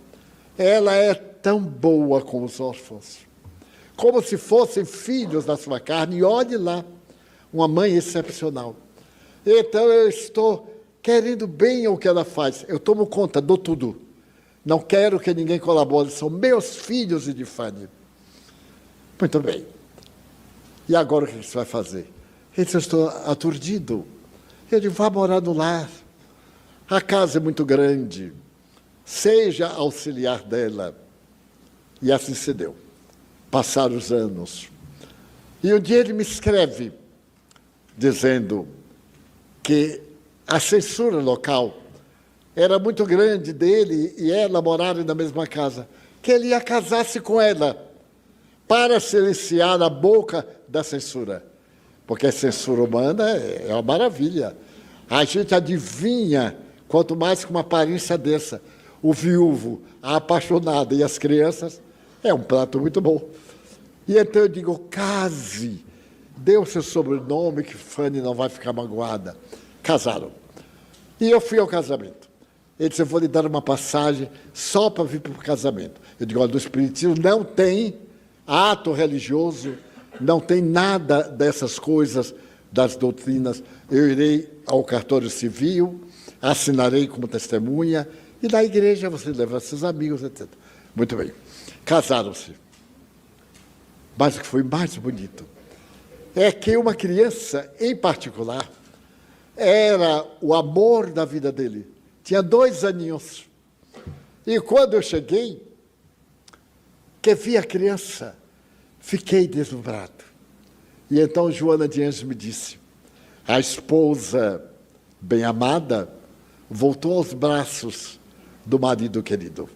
ela é tão boa com os órfãos, como se fossem filhos da sua carne, e olhe lá, uma mãe excepcional. Então eu estou querendo bem o que ela faz, eu tomo conta, dou tudo. Não quero que ninguém colabore, são meus filhos e de Fanny. Muito bem. E agora o que você vai fazer? Ele disse, eu estou aturdido. Eu digo, vá morar no lar. A casa é muito grande. Seja auxiliar dela. E assim se deu. Passaram os anos. E um dia ele me escreve, dizendo que a censura local era muito grande dele e ela morarem na mesma casa, que ele ia casar-se com ela para silenciar a boca da censura. Porque a censura humana é uma maravilha. A gente adivinha, quanto mais com uma aparência dessa, o viúvo, a apaixonada e as crianças, é um prato muito bom. E então eu digo, case, dê o seu sobrenome que Fanny não vai ficar magoada. Casaram. E eu fui ao casamento. Ele disse, eu vou lhe dar uma passagem só para vir para o casamento. Eu digo, olha, do Espiritismo não tem ato religioso, não tem nada dessas coisas, das doutrinas. Eu irei ao cartório civil, assinarei como testemunha, e na igreja você leva seus amigos, etc. Muito bem. Casaram-se. Mas o que foi mais bonito é que uma criança, em particular, era o amor da vida dele. Tinha 2 aninhos. E quando eu cheguei, que vi a criança, fiquei deslumbrado. E então Joana de Anjos me disse, a esposa bem-amada voltou aos braços do marido querido.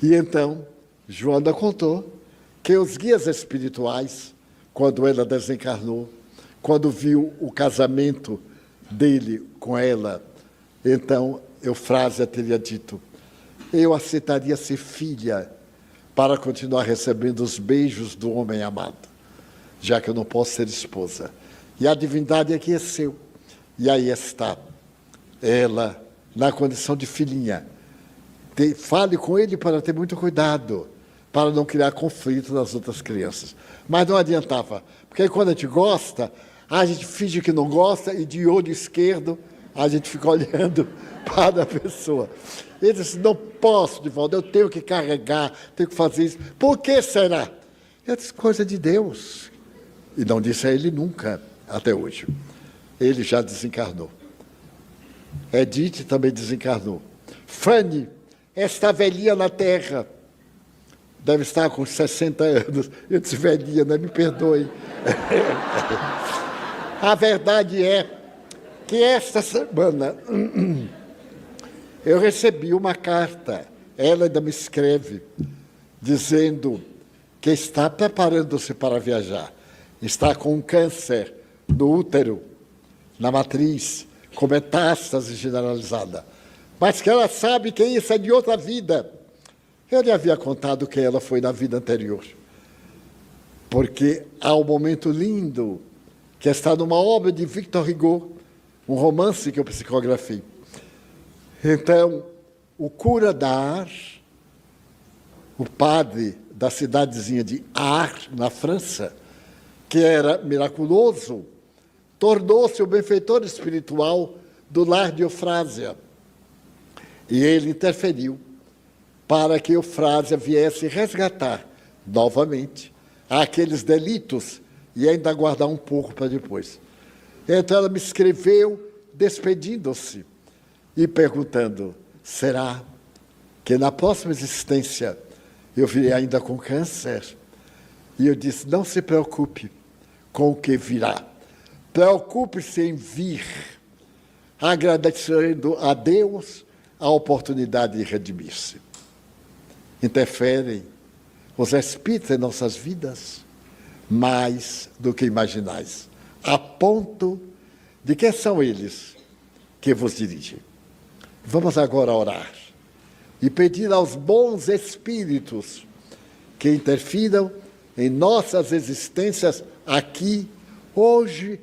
E então Joana contou que os guias espirituais, quando ela desencarnou, quando viu o casamento dele com ela, então Eufrásia teria dito, eu aceitaria ser filha para continuar recebendo os beijos do homem amado, já que eu não posso ser esposa. E a divindade aqui é seu. E aí está ela, na condição de filhinha. Fale com ele para ter muito cuidado, para não criar conflito nas outras crianças. Mas não adiantava, porque quando a gente gosta, a gente finge que não gosta e de olho esquerdo A gente fica olhando para a pessoa. Ele disse, não posso, Divaldo, eu tenho que carregar, tenho que fazer isso. Por que será? Eu disse, coisa de Deus. E não disse a ele nunca, até hoje. Ele já desencarnou. Edith também desencarnou. Fanny, esta velhinha na terra, deve estar com 60 anos. Eu disse, velhinha, né? Me perdoe. A verdade é que esta semana eu recebi uma carta, ela ainda me escreve, dizendo que está preparando-se para viajar. Está com um câncer no útero, na matriz, com metástase generalizada. Mas que ela sabe que isso é de outra vida. Eu lhe havia contado que ela foi na vida anterior. Porque há um momento lindo que está numa obra de Victor Hugo, um romance que eu psicografei. Então, o cura d'Ars, o padre da cidadezinha de Ars, na França, que era miraculoso, tornou-se o benfeitor espiritual do lar de Eufrásia. E ele interferiu para que Eufrásia viesse resgatar novamente aqueles delitos e ainda guardar um pouco para depois. Então ela me escreveu despedindo-se e perguntando, será que na próxima existência eu virei ainda com câncer? E eu disse, não se preocupe com o que virá. Preocupe-se em vir, agradecendo a Deus a oportunidade de redimir-se. Interferem os espíritos em nossas vidas mais do que imaginais, a ponto de que são eles que vos dirigem. Vamos agora orar e pedir aos bons espíritos que interfiram em nossas existências aqui, hoje